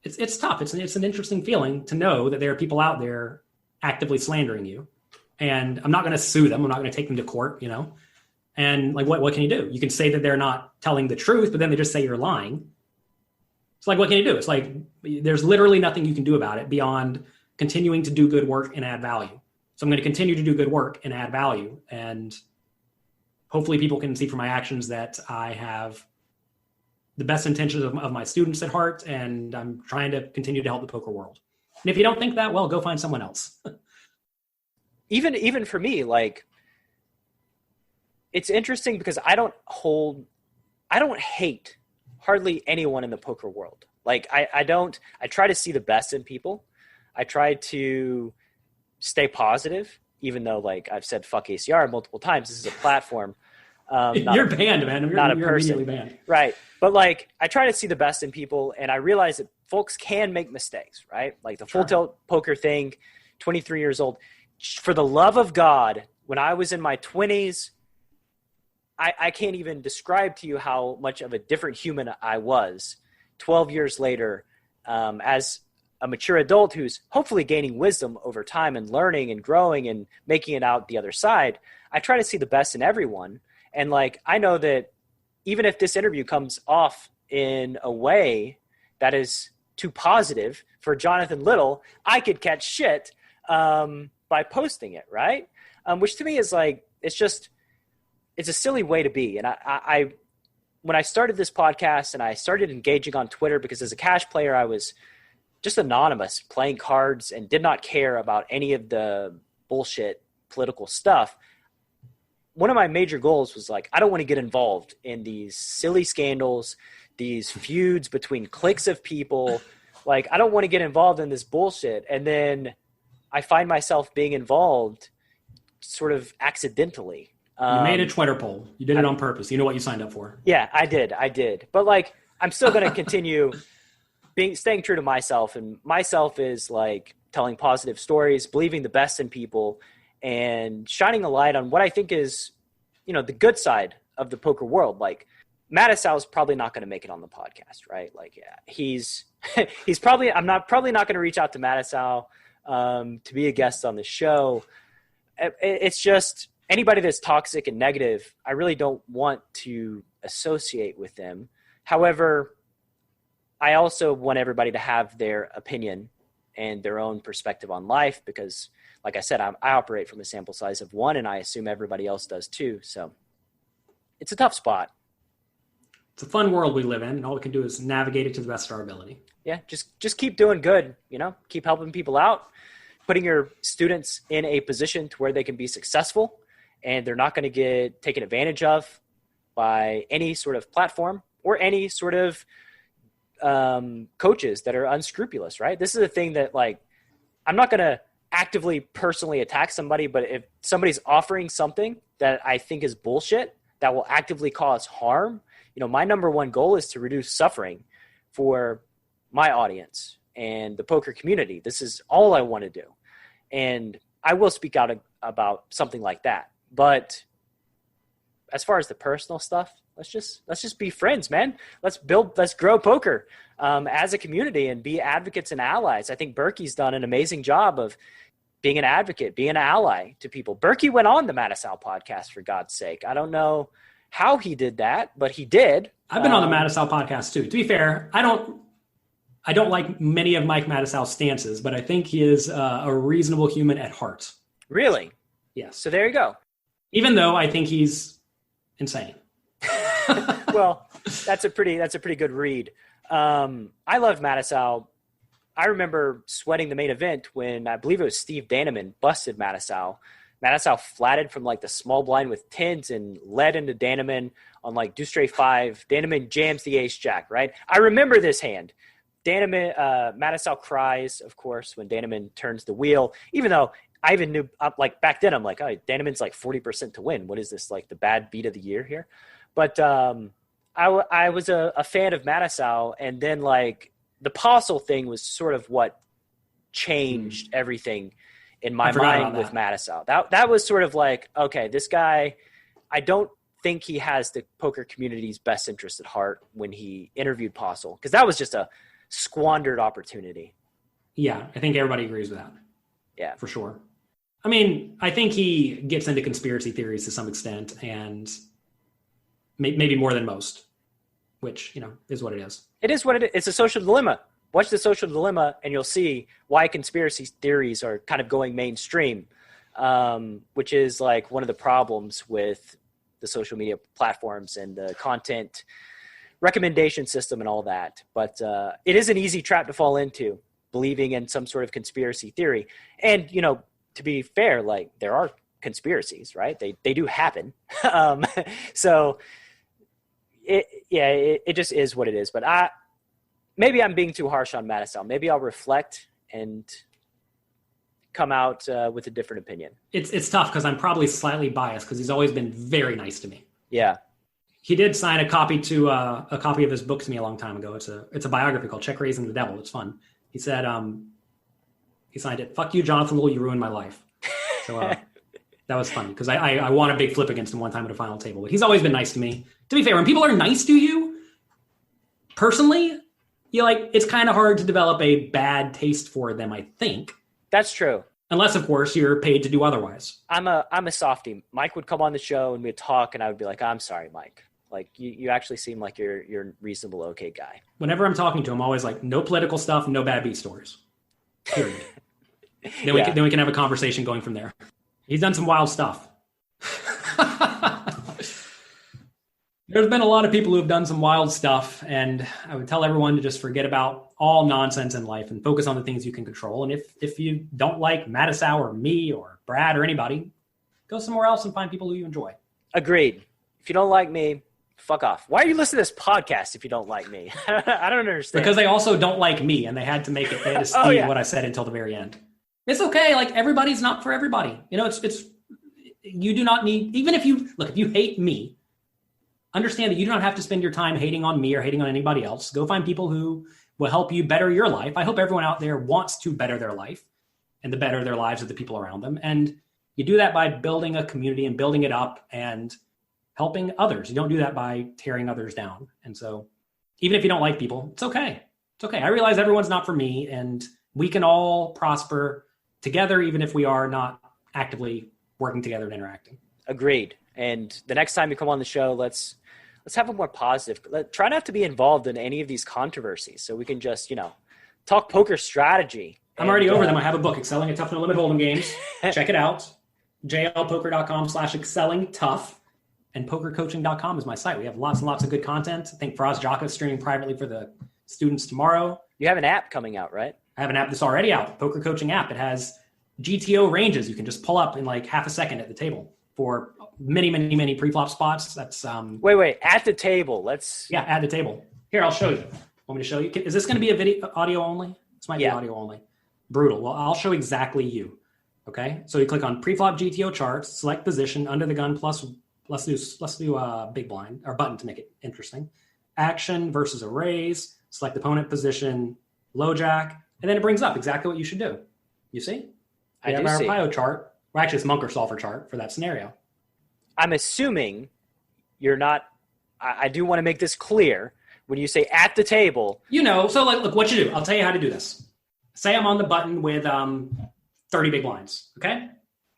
it's tough. It's an interesting feeling to know that there are people out there actively slandering you. And I'm not going to sue them. I'm not going to take them to court, And like, what can you do? You can say that they're not telling the truth, but then they just say you're lying. It's like, what can you do? It's like, there's literally nothing you can do about it beyond continuing to do good work and add value. So I'm going to continue to do good work and add value. And hopefully people can see from my actions that I have the best intentions of my students at heart, and I'm trying to continue to help the poker world. And if you don't think that, well, go find someone else. Even for me, like, it's interesting because I don't hate hardly anyone in the poker world. Like, I try to see the best in people. I try to stay positive, even though, like, I've said fuck ACR multiple times. This is a platform. You're banned, man. You're not a you're person. immediately banned. Right. But like, I try to see the best in people, and I realize that folks can make mistakes, right? Like the full tilt poker thing, 23 years old. For the love of God, when I was in my 20s, I can't even describe to you how much of a different human I was 12 years later, as a mature adult who's hopefully gaining wisdom over time and learning and growing and making it out the other side. I try to see the best in everyone. And like, I know that even if this interview comes off in a way that is too positive for Jonathan Little, I could catch shit by posting it, right? Which to me is like, it's a silly way to be. And I when I started this podcast and I started engaging on Twitter, because as a cash player, I was just anonymous, playing cards, and did not care about any of the bullshit political stuff. One of my major goals was like, I don't want to get involved in these silly scandals, these feuds between cliques of people. Like, I don't want to get involved in this bullshit. And then I find myself being involved sort of accidentally. You made a Twitter poll. You did it on purpose. You know what you signed up for. Yeah, I did. But like, I'm still going to continue staying true to myself, and myself is like telling positive stories, believing the best in people, and shining a light on what I think is, the good side of the poker world. Like Mattisau is probably not going to make it on the podcast, right? Like, yeah, he's probably not going to reach out to Mattisau to be a guest on the show. It's just anybody that's toxic and negative, I really don't want to associate with them. However, I also want everybody to have their opinion and their own perspective on life because, like I said, I operate from a sample size of 1, and I assume everybody else does too. So it's a tough spot. It's a fun world we live in, and all we can do is navigate it to the best of our ability. Yeah, just keep doing good, keep helping people out, putting your students in a position to where they can be successful, and they're not going to get taken advantage of by any sort of platform or any sort of coaches that are unscrupulous, right? This is a thing that, like, I'm not going to actively personally attack somebody, but if somebody's offering something that I think is bullshit that will actively cause harm, my number one goal is to reduce suffering for my audience and the poker community. This is all I want to do. And I will speak out about something like that. But as far as the personal stuff, let's just be friends, man. Let's grow poker as a community and be advocates and allies. I think Berkey's done an amazing job of being an advocate, being an ally to people. Berkey went on the Mattisau podcast, for God's sake. I don't know how he did that, but he did. I've been on the Mattisau podcast too. To be fair, I don't like many of Mike Mattisau's stances, but I think he is a reasonable human at heart. Really? Yes. So there you go. Even though I think he's insane. Well, that's a pretty good read. I loved Mattisau. I remember sweating the main event when I believe it was Steve Daneman busted Mattisau. Mattisau flatted from like the small blind with tens and led into Daneman on like deuce straight 5. Daneman jams the ace jack, right? I remember this hand. Mattisau cries, of course, when Daneman turns the wheel, even though I even knew, like back then, I'm like, oh, Daneman's like 40% to win. What is this, like the bad beat of the year here? But I was a fan of Mattisau, and then like the Postle thing was sort of what changed everything in my mind with Mattisau. That was sort of like, okay, this guy, I don't think he has the poker community's best interest at heart when he interviewed Postle, because that was just a squandered opportunity. Yeah, I think everybody agrees with that. Yeah, for sure. I mean, I think he gets into conspiracy theories to some extent, and maybe more than most, which, is what it is. It is what it is. It's a social dilemma. Watch The Social Dilemma, and you'll see why conspiracy theories are kind of going mainstream, which is like one of the problems with the social media platforms and the content recommendation system and all that. But it is an easy trap to fall into, believing in some sort of conspiracy theory. And, to be fair, like there are conspiracies, right? They do happen. So it just is what it is. But maybe I'm being too harsh on Mattisau. Maybe I'll reflect and come out with a different opinion. It's tough because I'm probably slightly biased because he's always been very nice to me. Yeah. He did sign a copy of his book to me a long time ago. It's a biography called Check Raising the Devil. It's fun. He said, he signed it, "Fuck you, Jonathan Lowell, you ruined my life." So that was funny because I won a big flip against him one time at a final table. But he's always been nice to me. To be fair, when people are nice to you, personally, it's kind of hard to develop a bad taste for them, I think. That's true. Unless, of course, you're paid to do otherwise. I'm a softie. Mike would come on the show and we'd talk, and I would be like, "I'm sorry, Mike. Like you actually seem like you're a reasonable, okay guy." Whenever I'm talking to him, I'm always like, no political stuff, no bad beat stories. Period. Then we can have a conversation going from there. He's done some wild stuff. There's been a lot of people who have done some wild stuff, and I would tell everyone to just forget about all nonsense in life and focus on the things you can control. And if you don't like Mattisau or me or Brad or anybody, go somewhere else and find people who you enjoy. Agreed. If you don't like me, fuck off. Why are you listening to this podcast if you don't like me? I don't understand. Because they also don't like me, and they had to make it. They had to steal what I said until the very end. It's okay. Like, everybody's not for everybody. It's you do not need, even if you hate me, understand that you don't have to spend your time hating on me or hating on anybody else. Go find people who will help you better your life. I hope everyone out there wants to better their life and to better their lives of the people around them. And you do that by building a community and building it up and helping others. You don't do that by tearing others down. And so even if you don't like people, it's okay. It's okay. I realize everyone's not for me, and we can all prosper together, even if we are not actively working together and interacting. Agreed. And the next time you come on the show, let's have a more positive. Try not to be involved in any of these controversies, so we can just, talk poker strategy. I'm already over them. I have a book, Excelling at Tough No Limit Hold'em Games. Check it out. jlpoker.com/excellingtough. And pokercoaching.com is my site. We have lots and lots of good content. I think Faraz Jaka is streaming privately for the students tomorrow. You have an app coming out, right? I have an app that's already out, Poker Coaching app. It has GTO ranges you can just pull up in like half a second at the table for many, many, many pre-flop spots. That's Wait, at the table. Yeah, at the table. Here, I'll show you. Want me to show you? Is this going to be a video audio only? This might be audio only. Brutal. Well, I'll show exactly you. Okay? So you click on pre-flop GTO charts, select position, under the gun plus let's do a big blind or button to make it interesting. Action versus a raise, select opponent position, low jack, and then it brings up exactly what you should do. You see? We have our PIO chart. Well, actually, it's Munker solver chart for that scenario. I'm assuming you're not. I do want to make this clear. When you say at the table, so look what you do. I'll tell you how to do this. Say I'm on the button with 30 big blinds. Okay,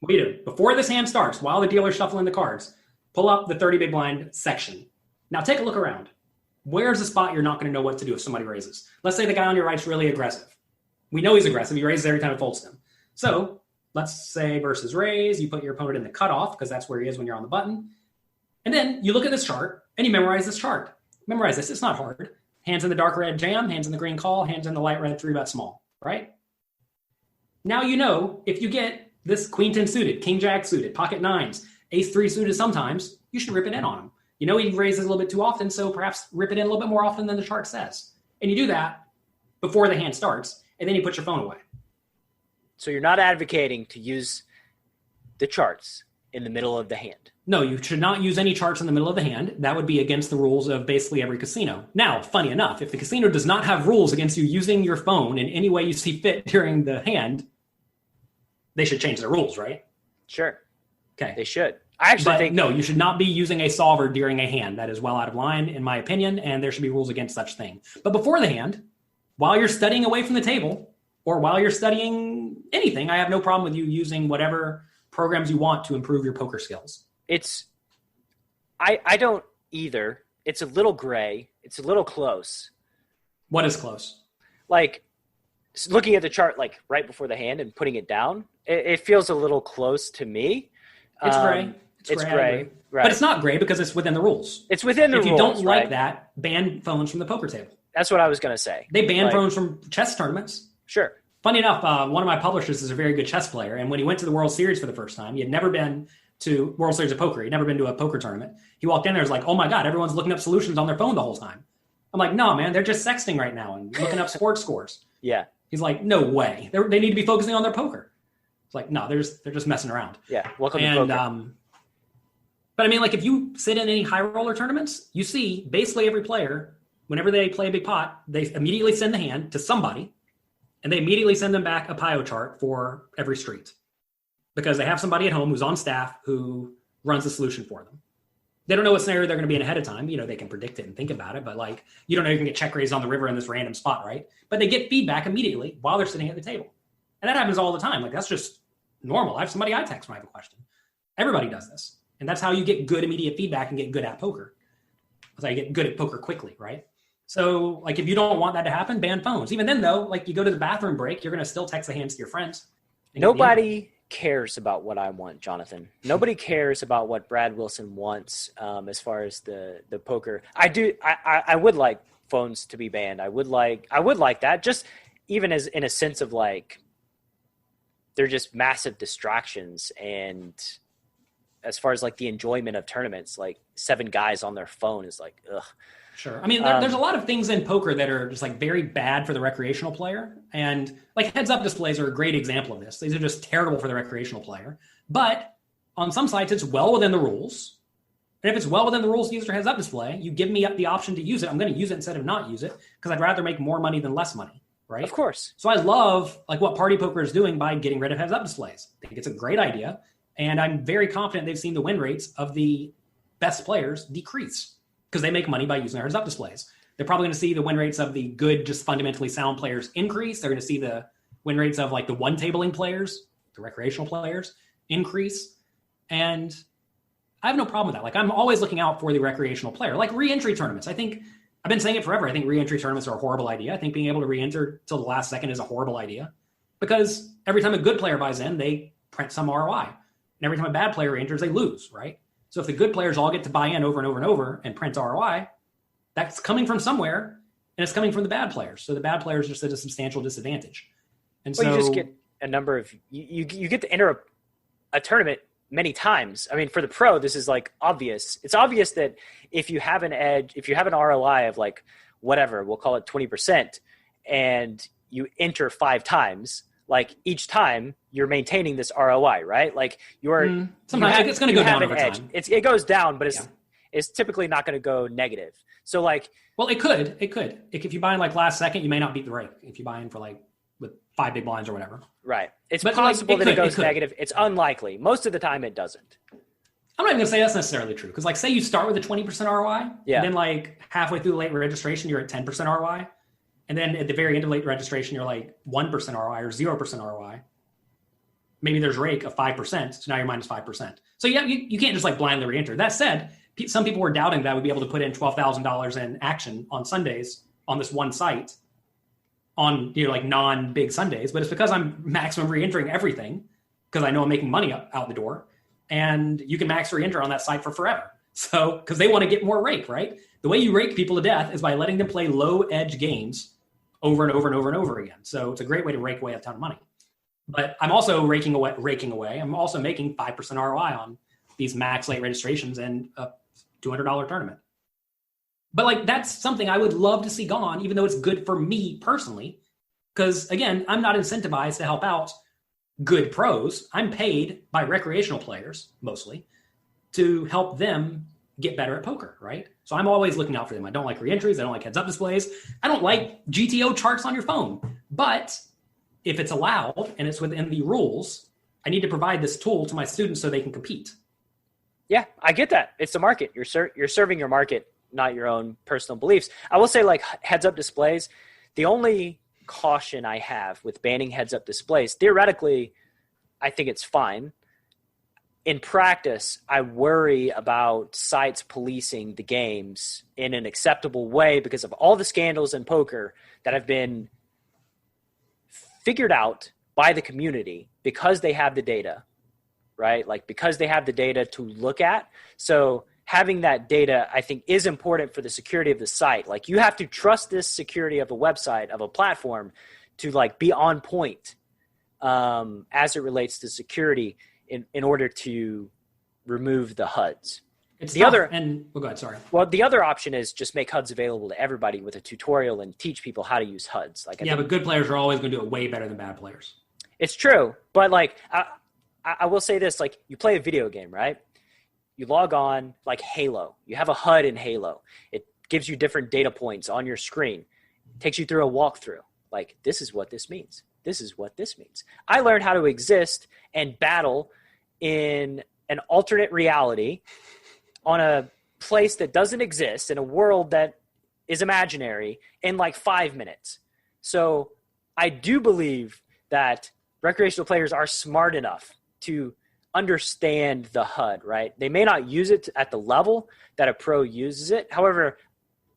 what do you do before this hand starts? While the dealer's shuffling the cards, pull up the 30 big blind section. Now take a look around. Where's the spot you're not going to know what to do if somebody raises? Let's say the guy on your right's really aggressive. We know he's aggressive. He raises every time it folds to him. So let's say versus raise, you put your opponent in the cutoff because that's where he is when you're on the button. And then you look at this chart and you memorize this chart. Memorize this. It's not hard. Hands in the dark red jam, hands in the green call, hands in the light red 3-bet small, right? Now if you get this queen 10 suited, king jack suited, pocket nines, ace 3 suited sometimes, you should rip it in on him. He raises a little bit too often, so perhaps rip it in a little bit more often than the chart says. And you do that before the hand starts, and then you put your phone away. So you're not advocating to use the charts in the middle of the hand. No, you should not use any charts in the middle of the hand. That would be against the rules of basically every casino. Now, funny enough, if the casino does not have rules against you using your phone in any way you see fit during the hand, they should change their rules, right? Sure. Okay. They should. I actually think... No, you should not be using a solver during a hand. That is well out of line, in my opinion, and there should be rules against such thing. But before the hand, while you're studying away from the table, or while you're studying anything, I have no problem with you using whatever programs you want to improve your poker skills. I don't either. It's a little gray. It's a little close. What is close? Like, looking at the chart, like, right before the hand and putting it down, it feels a little close to me. It's gray. It's gray. Right. But it's not gray because it's within the rules. It's within the rules, If you don't like right? that, ban phones from the poker table. That's what I was going to say. They ban phones from chess tournaments. Sure. Funny enough, one of my publishers is a very good chess player, and when he went to the World Series for the first time, he had never been to World Series of Poker. He'd never been to a poker tournament. He walked in there, was like, oh my God, everyone's looking up solutions on their phone the whole time. I'm like, no, man, they're just sexting right now and looking up sports scores. Yeah. He's like, no way. They need to be focusing on their poker. It's like, no, they're just messing around. Yeah, welcome to poker. But I mean, like if you sit in any high roller tournaments, you see basically every player, whenever they play a big pot, they immediately send the hand to somebody, and they immediately send them back a PIO chart for every street. Because they have somebody at home who's on staff who runs the solution for them. They don't know what scenario they're going to be in ahead of time. They can predict it and think about it, but like, you don't know you're going to get check raised on the river in this random spot, right? But they get feedback immediately while they're sitting at the table. And that happens all the time. Like, that's just normal. I have somebody I text when I have a question. Everybody does this. And that's how you get good immediate feedback and get good at poker. That's how you get good at poker quickly, right? So, like, if you don't want that to happen, ban phones. Even then, though, like, you go to the bathroom break, you're going to still text the hands to your friends. Nobody cares about what I want, Jonathan. Nobody cares about what Brad Wilson wants as far as the poker. I would like phones to be banned. I would like that, just even as in a sense of like they're just massive distractions. And as far as like the enjoyment of tournaments, like 7 guys on their phone is like, ugh. Sure. I mean, there's a lot of things in poker that are just like very bad for the recreational player. And like heads-up displays are a great example of this. These are just terrible for the recreational player. But on some sites, it's well within the rules And if it's well within the rules to use your heads-up display, you give me the option to use it. I'm going to use it instead of not use it because I'd rather make more money than less money, right? Of course. So I love like what Party Poker is doing by getting rid of heads-up displays. I think it's a great idea. And I'm very confident they've seen the win rates of the best players decrease because they make money by using their heads-up displays. They're probably going to see the win rates of the good, just fundamentally sound players increase. They're going to see the win rates of like the one-tabling players, the recreational players, increase. And I have no problem with that. Like I'm always looking out for the recreational player, like re-entry tournaments. I think I've been saying it forever. I think re-entry tournaments are a horrible idea. I think being able to re-enter till the last second is a horrible idea because every time a good player buys in, they print some ROI. And every time a bad player re-enters, they lose, right? So if the good players all get to buy in over and over and over and print ROI, that's coming from somewhere and it's coming from the bad players. So the bad players are just at a substantial disadvantage. And well, so you just get a number of, you get to enter a tournament many times. I mean, for the pro, this is like obvious. It's obvious that if you have an edge, if you have an ROI of like whatever, we'll call it 20%, and you enter 5 times, like each time you're maintaining this ROI, right? Like you're sometimes it's going to go down over time. It goes down, but it's typically not going to go negative. So like, well, it could. If you buy in like last second, you may not beat the rake. If you buy in for like with 5 big blinds or whatever. Right. It's possible that it goes negative. It's unlikely. Most of the time it doesn't. I'm not even going to say that's necessarily true. Because like say you start with a 20% ROI. Yeah. And then like halfway through late registration, you're at 10% ROI. And then at the very end of late registration, you're like 1% ROI or 0% ROI. Maybe there's rake of 5%. So now you're minus 5%. So yeah, you can't just like blindly re-enter. That said, some people were doubting that I would be able to put in $12,000 in action on Sundays on this one site on like non-big Sundays, but it's because I'm maximum re-entering everything because I know I'm making money out the door, and you can max re-enter on that site for forever. So because they want to get more rake, right? The way you rake people to death is by letting them play low edge games over and over and over and over again. So it's a great way to rake away a ton of money. But I'm also raking away. I'm also making 5% ROI on these max late registrations and a $200 tournament. But like that's something I would love to see gone, even though it's good for me personally. Because again, I'm not incentivized to help out good pros. I'm paid by recreational players mostly to help them get better at poker, right? So I'm always looking out for them. I don't like re-entries. I don't like heads-up displays. I don't like GTO charts on your phone. But if it's allowed and it's within the rules, I need to provide this tool to my students so they can compete. Yeah, I get that. It's the market. You're serving your market, not your own personal beliefs. I will say like heads-up displays, the only caution I have with banning heads-up displays, theoretically, I think it's fine. In practice, I worry about sites policing the games in an acceptable way because of all the scandals in poker that have been figured out by the community because they have the data, right? Like because they have the data to look at. So having that data, I think, is important for the security of the site. Like you have to trust this security of a website, of a platform to like be on point as it relates to security in order to remove the HUDs. It's the tough. other, go ahead, sorry. Well, the other option is just make HUDs available to everybody with a tutorial and teach people how to use HUDs. Like, but good players are always going to do it way better than bad players. It's true, but like I will say this: like you play a video game, right? You log on, like Halo. You have a HUD in Halo. It gives you different data points on your screen. It takes you through a walkthrough. Like this is what this means. This is what this means. I learned how to exist and battle in an alternate reality on a place that doesn't exist in a world that is imaginary in like 5 minutes. So I do believe that recreational players are smart enough to understand the HUD, right? They may not use it at the level that a pro uses it. However,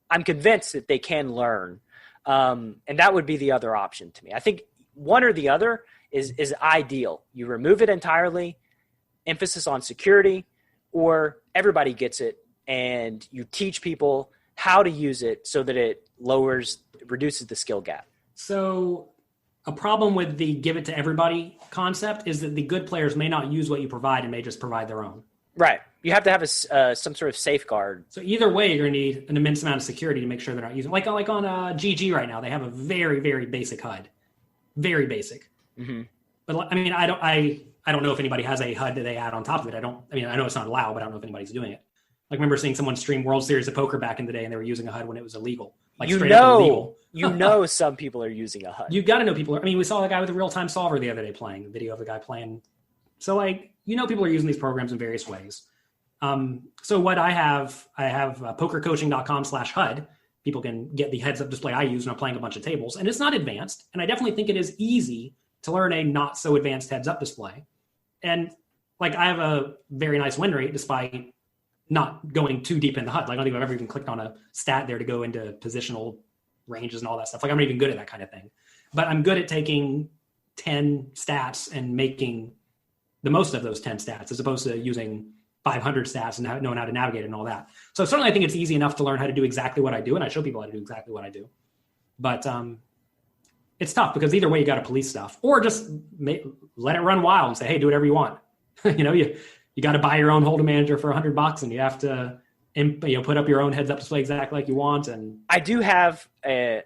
I'm convinced that they can learn. And that would be the other option to me. I think one or the other is ideal. You remove it entirely, emphasis on security, or everybody gets it and you teach people how to use it so that it reduces the skill gap. So a problem with the give it to everybody concept is that the good players may not use what you provide and may just provide their own. Right. You have to have some sort of safeguard. So either way, you're going to need an immense amount of security to make sure they're not using like on GG right now, they have a very, very basic HUD. Very basic. Mm-hmm. But I mean, I don't know if anybody has a HUD that they add on top of it. I know it's not allowed, but I don't know if anybody's doing it. Like, I remember seeing someone stream World Series of Poker back in the day, and they were using a HUD when it was illegal. Like, you straight up know, illegal. some people are using a HUD. You got to know people. I mean, we saw a guy with a real-time solver the other day playing, the video of the guy playing. So, like, people are using these programs in various ways. So what I have pokercoaching.com/HUD. People can get the heads-up display I use when I'm playing a bunch of tables. And it's not advanced. And I definitely think it is easy to learn a not-so-advanced heads-up display. And, like, I have a very nice win rate despite not going too deep in the HUD. Like, I don't think I've ever even clicked on a stat there to go into positional ranges and all that stuff. Like, I'm not even good at that kind of thing. But I'm good at taking 10 stats and making the most of those 10 stats as opposed to using 500 stats and knowing how to navigate it and all that. So certainly I think it's easy enough to learn how to do exactly what I do. And I show people how to do exactly what I do. But it's tough because either way you got to police stuff or just let it run wild and say, hey, do whatever you want. You got to buy your own Hold'em manager for $100 and you have to put up your own heads up display exactly like you want. And I do have I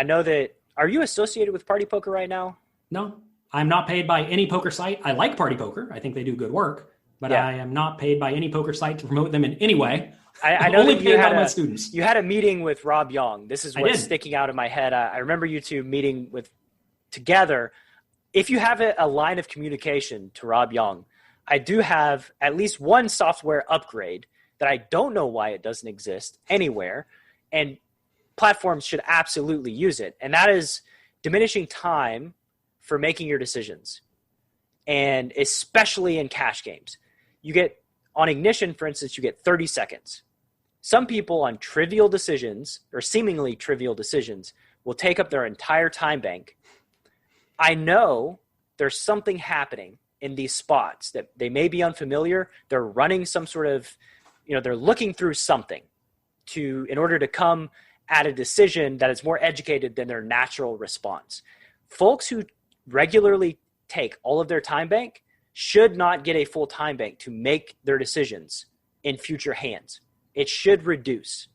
know that, are you associated with Party Poker right now? No, I'm not paid by any poker site. I like Party Poker. I think they do good work. But I am not paid by any poker site to promote them in any way. I know only that paid by my students. You had a meeting with Rob Young. This is what's sticking out in my head. I remember you two meeting together. If you have a line of communication to Rob Young, I do have at least one software upgrade that I don't know why it doesn't exist anywhere, and platforms should absolutely use it. And that is diminishing time for making your decisions, and especially in cash games. You get, on Ignition, for instance, you get 30 seconds. Some people on trivial decisions or seemingly trivial decisions will take up their entire time bank. I know there's something happening in these spots that they may be unfamiliar. They're running some sort of, they're looking through something in order to come at a decision that is more educated than their natural response. Folks who regularly take all of their time bank should not get a full time bank to make their decisions in future hands. It should reduce.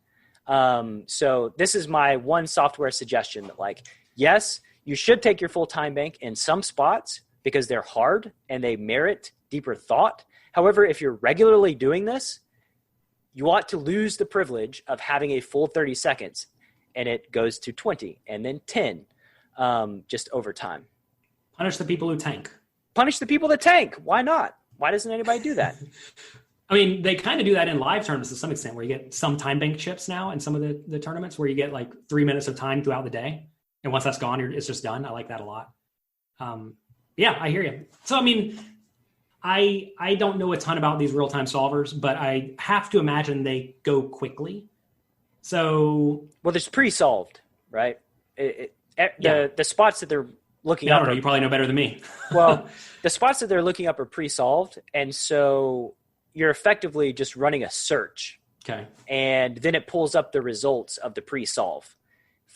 So this is my one software suggestion that, yes, you should take your full time bank in some spots because they're hard and they merit deeper thought. However, if you're regularly doing this, you ought to lose the privilege of having a full 30 seconds, and it goes to 20 and then 10 just over time. Punish the people who tank. Punish the people that tank. Why not? Why doesn't anybody do that? I mean, they kind of do that in live tournaments to some extent, where you get some time bank chips now in some of the tournaments where you get 3 minutes of time throughout the day. And once that's gone, it's just done. I like that a lot. Yeah, I hear you. So, I mean, I don't know a ton about these real-time solvers, but I have to imagine they go quickly. So, well, there's pre-solved, right? The spots that they're looking up. I don't know. You probably know better than me. Well, the spots that they're looking up are pre-solved, and so you're effectively just running a search. Okay. And then it pulls up the results of the pre-solve.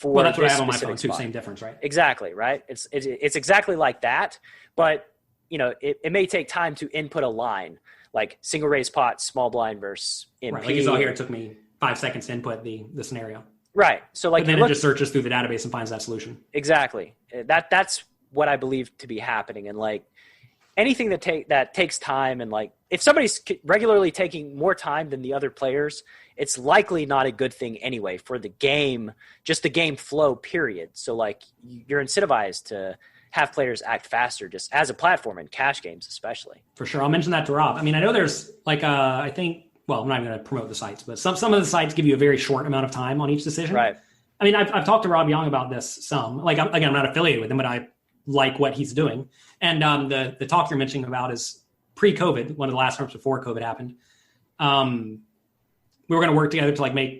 Well, that's what I have on my phone too. Same difference, right? Exactly, right? It's exactly like that, but it may take time to input a line, like single raise pot, small blind versus MP. Right. Like you saw here, it took me 5 seconds to input the scenario. Right. So but then it just searches through the database and finds that solution. Exactly. That's what I believe to be happening. And anything that takes time, and if somebody's regularly taking more time than the other players, it's likely not a good thing anyway for the game, just the game flow period. So you're incentivized to have players act faster just as a platform in cash games, especially. For sure. I'll mention that to Rob. I mean, I know there's I think, well, I'm not going to promote the sites, but some of the sites give you a very short amount of time on each decision. Right. I mean, I've talked to Rob Young about this some. I'm not affiliated with him, but I like what he's doing. And the talk you're mentioning about is pre-COVID, one of the last times before COVID happened. We were going to work together to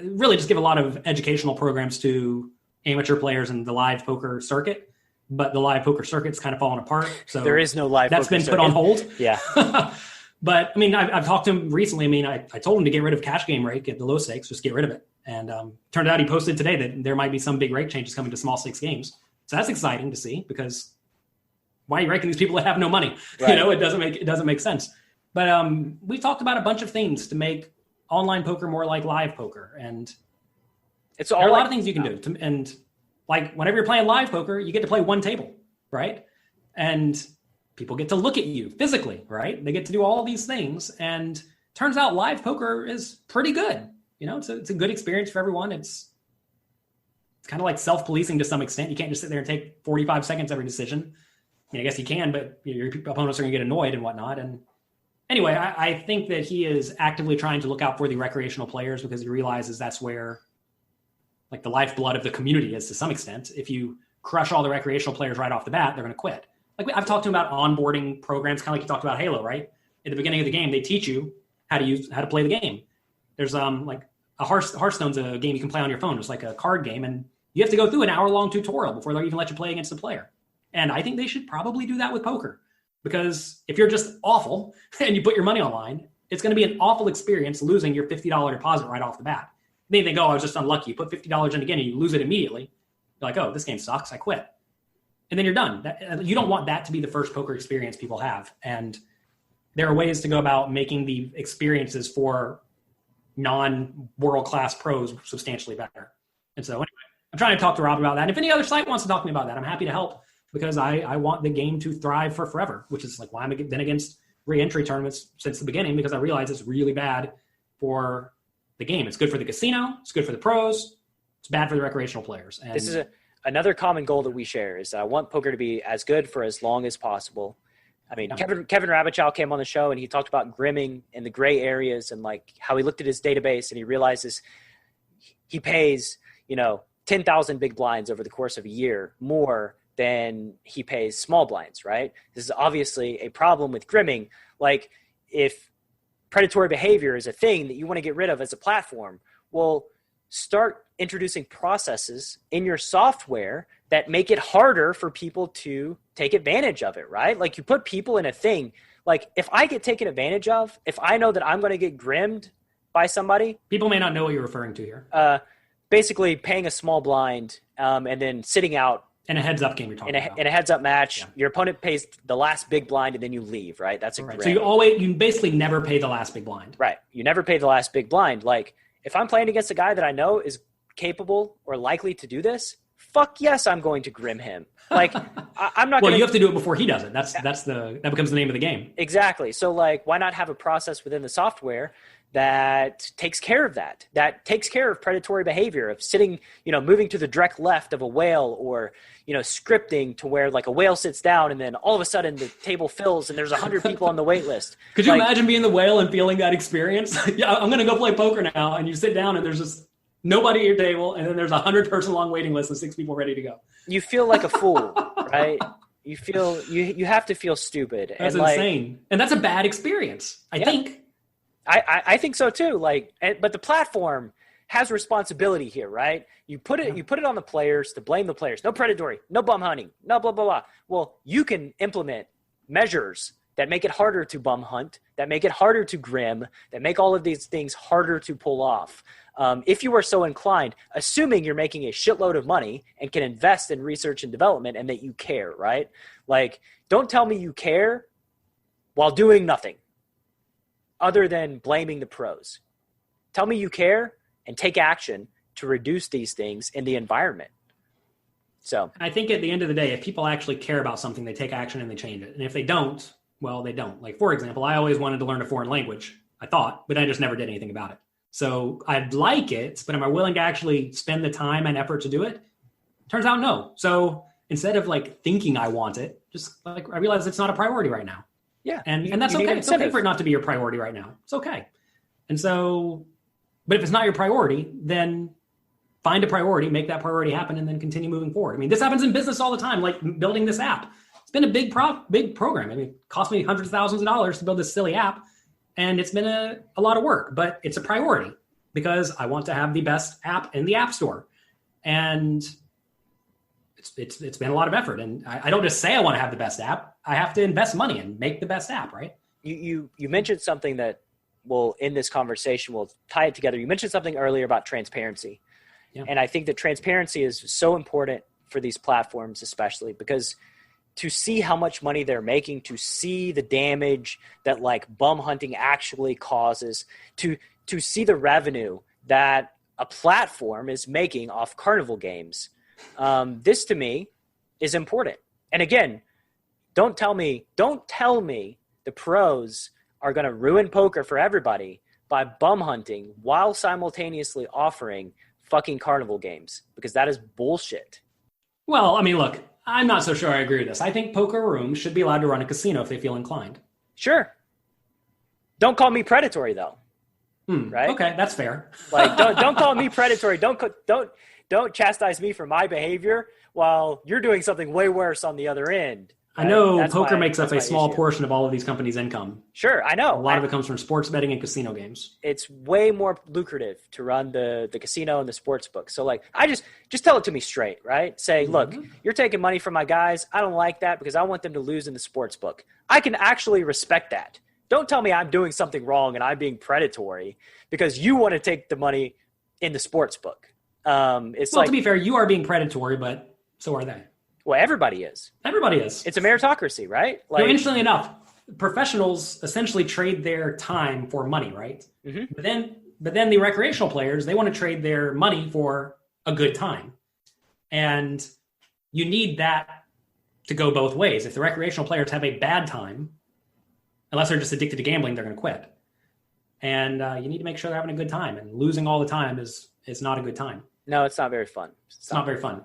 really just give a lot of educational programs to amateur players in the live poker circuit. But the live poker circuit's kind of fallen apart. So there is no live that's poker been circuit. Put on hold. Yeah. But I mean, I've talked to him recently. I mean, I told him to get rid of cash game rake at the low stakes, just get rid of it. And turned out he posted today that there might be some big rake changes coming to small stakes games. So that's exciting to see, because why are you raking these people that have no money? Right. It doesn't make sense. But we've talked about a bunch of things to make online poker more like live poker, and there are a lot of things you can do. And whenever you're playing live poker, you get to play one table, right? And people get to look at you physically, right? They get to do all these things, and turns out live poker is pretty good. It's a good experience for everyone. It's kind of like self-policing to some extent. You can't just sit there and take 45 seconds every decision. I guess you can, but your opponents are going to get annoyed and whatnot. And anyway, I think that he is actively trying to look out for the recreational players because he realizes that's where like the lifeblood of the community is to some extent. If you crush all the recreational players right off the bat, they're going to quit. Like I've talked to him about onboarding programs, kind of like you talked about Halo, right? At the beginning of the game, they teach you how to play the game. There's like a Hearthstone's a game you can play on your phone. It's like a card game, and you have to go through an hour-long tutorial before they'll even let you play against the player. And I think they should probably do that with poker, because if you're just awful and you put your money online, it's going to be an awful experience losing your $50 deposit right off the bat. Then you think, oh, I was just unlucky. You put $50 in again and you lose it immediately. You're like, oh, this game sucks. I quit. And then you're done. You don't want that to be the first poker experience people have. And there are ways to go about making the experiences for non-world-class pros substantially better. And so anyway, I'm trying to talk to Rob about that. And if any other site wants to talk to me about that, I'm happy to help, because I want the game to thrive for forever, which is like why I've been against re-entry tournaments since the beginning, because I realize it's really bad for the game. It's good for the casino. It's good for the pros. It's bad for the recreational players. And this is another common goal that we share is I want poker to be as good for as long as possible. I mean, yeah. Kevin Rabichow came on the show and he talked about grimming in the gray areas and like how he looked at his database and he realizes he pays, 10,000 big blinds over the course of a year more than he pays small blinds, right? This is obviously a problem with grimming. Like if predatory behavior is a thing that you want to get rid of as a platform, well, start introducing processes in your software that make it harder for people to take advantage of it, right? Like you put people in a thing, like if I get taken advantage of, if I know that I'm going to get grimmed by somebody. People may not know what you're referring to here. Basically paying a small blind and then sitting out. In a heads-up game you're talking about. In a heads-up match, yeah. Your opponent pays the last big blind and then you leave, right? That's a right. grim. So you basically never pay the last big blind. Right. You never pay the last big blind. Like if I'm playing against a guy that I know is capable or likely to do this, fuck yes, I'm going to grim him. Like I'm not. Well, you have to do it before he does it. That becomes the name of the game. Exactly. So like, why not have a process within the software that takes care of that? That takes care of predatory behavior of sitting, moving to the direct left of a whale, or scripting to where like a whale sits down and then all of a sudden the table fills and there's 100 people on the wait list. Could you imagine being the whale and feeling that experience? Yeah, I'm going to go play poker now, and you sit down and there's just nobody at your table, and then there's 100-person long waiting list with 6 people ready to go. You feel like a fool, right? You feel you have to feel stupid. That's insane, and that's a bad experience. I think. I think so too. But the platform has responsibility here, right? You put it on the players to blame the players. No predatory, no bum hunting, no blah blah blah. Well, you can implement measures that make it harder to bum hunt, that make it harder to grim, that make all of these things harder to pull off. If you are so inclined, assuming you're making a shitload of money and can invest in research and development and that you care, right? Like, don't tell me you care while doing nothing other than blaming the pros. Tell me you care and take action to reduce these things in the environment. So I think at the end of the day, if people actually care about something, they take action and they change it. And if they don't, well, they don't. Like, for example, I always wanted to learn a foreign language, I thought, but I just never did anything about it. So I'd like it, but am I willing to actually spend the time and effort to do it? Turns out no. So instead of like thinking I want it, just like I realize it's not a priority right now. Yeah. And that's okay. It's okay for it not to be your priority right now. It's okay. And so, but if it's not your priority, then find a priority, make that priority happen, and then continue moving forward. I mean, this happens in business all the time, like building this app. It's been a big program. I mean, it cost me hundreds of thousands of dollars to build this silly app. And it's been a lot of work, but it's a priority because I want to have the best app in the App Store. And it's been a lot of effort. And I don't just say I want to have the best app. I have to invest money and make the best app, right? You mentioned something that will, in this conversation, we'll tie it together. You mentioned something earlier about transparency. Yeah. And I think that transparency is so important for these platforms, especially because to see how much money they're making, to see the damage that like bum hunting actually causes, to see the revenue that a platform is making off carnival games. This to me is important. And again, don't tell me the pros are going to ruin poker for everybody by bum hunting while simultaneously offering fucking carnival games, because that is bullshit. Well, I mean, look, I'm not so sure I agree with this. I think poker rooms should be allowed to run a casino if they feel inclined. Sure. Don't call me predatory though. Right? Okay, that's fair. Like, don't call me predatory. Don't chastise me for my behavior while you're doing something way worse on the other end. Right? I know poker makes up a small portion of all of these companies' income. Sure, I know. A lot of it comes from sports betting and casino games. It's way more lucrative to run the casino and the sports book. So, like, I just tell it to me straight, right? Say, look, you're taking money from my guys. I don't like that because I want them to lose in the sports book. I can actually respect that. Don't tell me I'm doing something wrong and I'm being predatory because you want to take the money in the sports book. To be fair, you are being predatory, but so are they. Well, everybody is. Everybody is. It's a meritocracy, right? Like, interestingly enough, professionals essentially trade their time for money, right? Mm-hmm. But then the recreational players, they want to trade their money for a good time. And you need that to go both ways. If the recreational players have a bad time, unless they're just addicted to gambling, they're going to quit. And you need to make sure they're having a good time. And losing all the time is not a good time. No, it's not very fun. It's not very fun.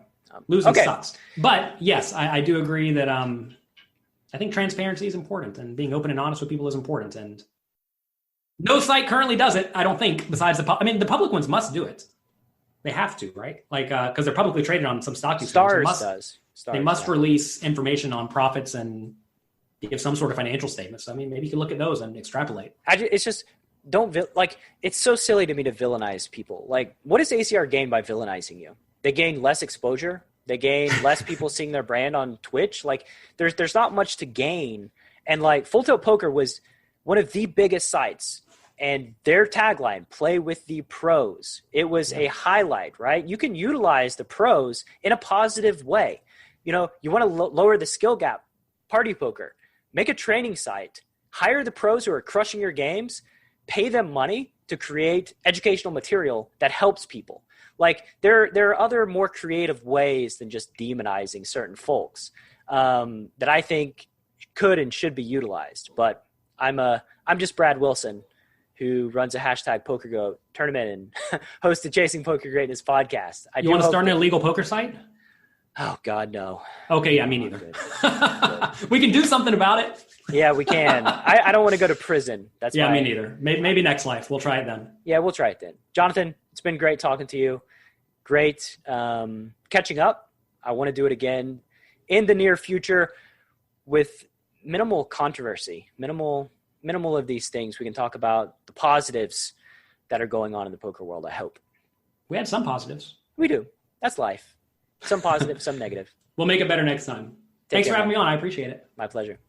Losing sucks. But yes, I do agree that I think transparency is important and being open and honest with people is important. And no site currently does it, I don't think, besides the public ones must do it. They have to, right? Like, because they're publicly traded on some stock exchanges. They must release information on profits and give some sort of financial statements. I mean, maybe you can look at those and extrapolate. It's just, it's so silly to me to villainize people. Like, what does ACR gain by villainizing you? They gain less exposure. They gain less people seeing their brand on Twitch. Like, there's not much to gain. And like, Full Tilt Poker was one of the biggest sites, and their tagline, "Play with the pros." It was a highlight, right? You can utilize the pros in a positive way. You know, you want to lower the skill gap. Party Poker, make a training site, hire the pros who are crushing your games, pay them money to create educational material that helps people. Like, there are other more creative ways than just demonizing certain folks that I think could and should be utilized. But I'm just Brad Wilson, who runs a #PokerGo tournament and hosts the Chasing Poker Greatness podcast. You want to start an illegal poker site? Oh God, no. Okay, yeah, me neither. We can do something about it. Yeah, we can. I don't want to go to prison. That's me neither. Maybe next life. We'll try it then. Yeah, we'll try it then. Jonathan, it's been great talking to you. Great catching up. I want to do it again in the near future with minimal controversy, minimal of these things. We can talk about the positives that are going on in the poker world, I hope. We had some positives. We do. That's life. Some positive, some negative. We'll make it better next time. Thanks for having me on. I appreciate it. My pleasure.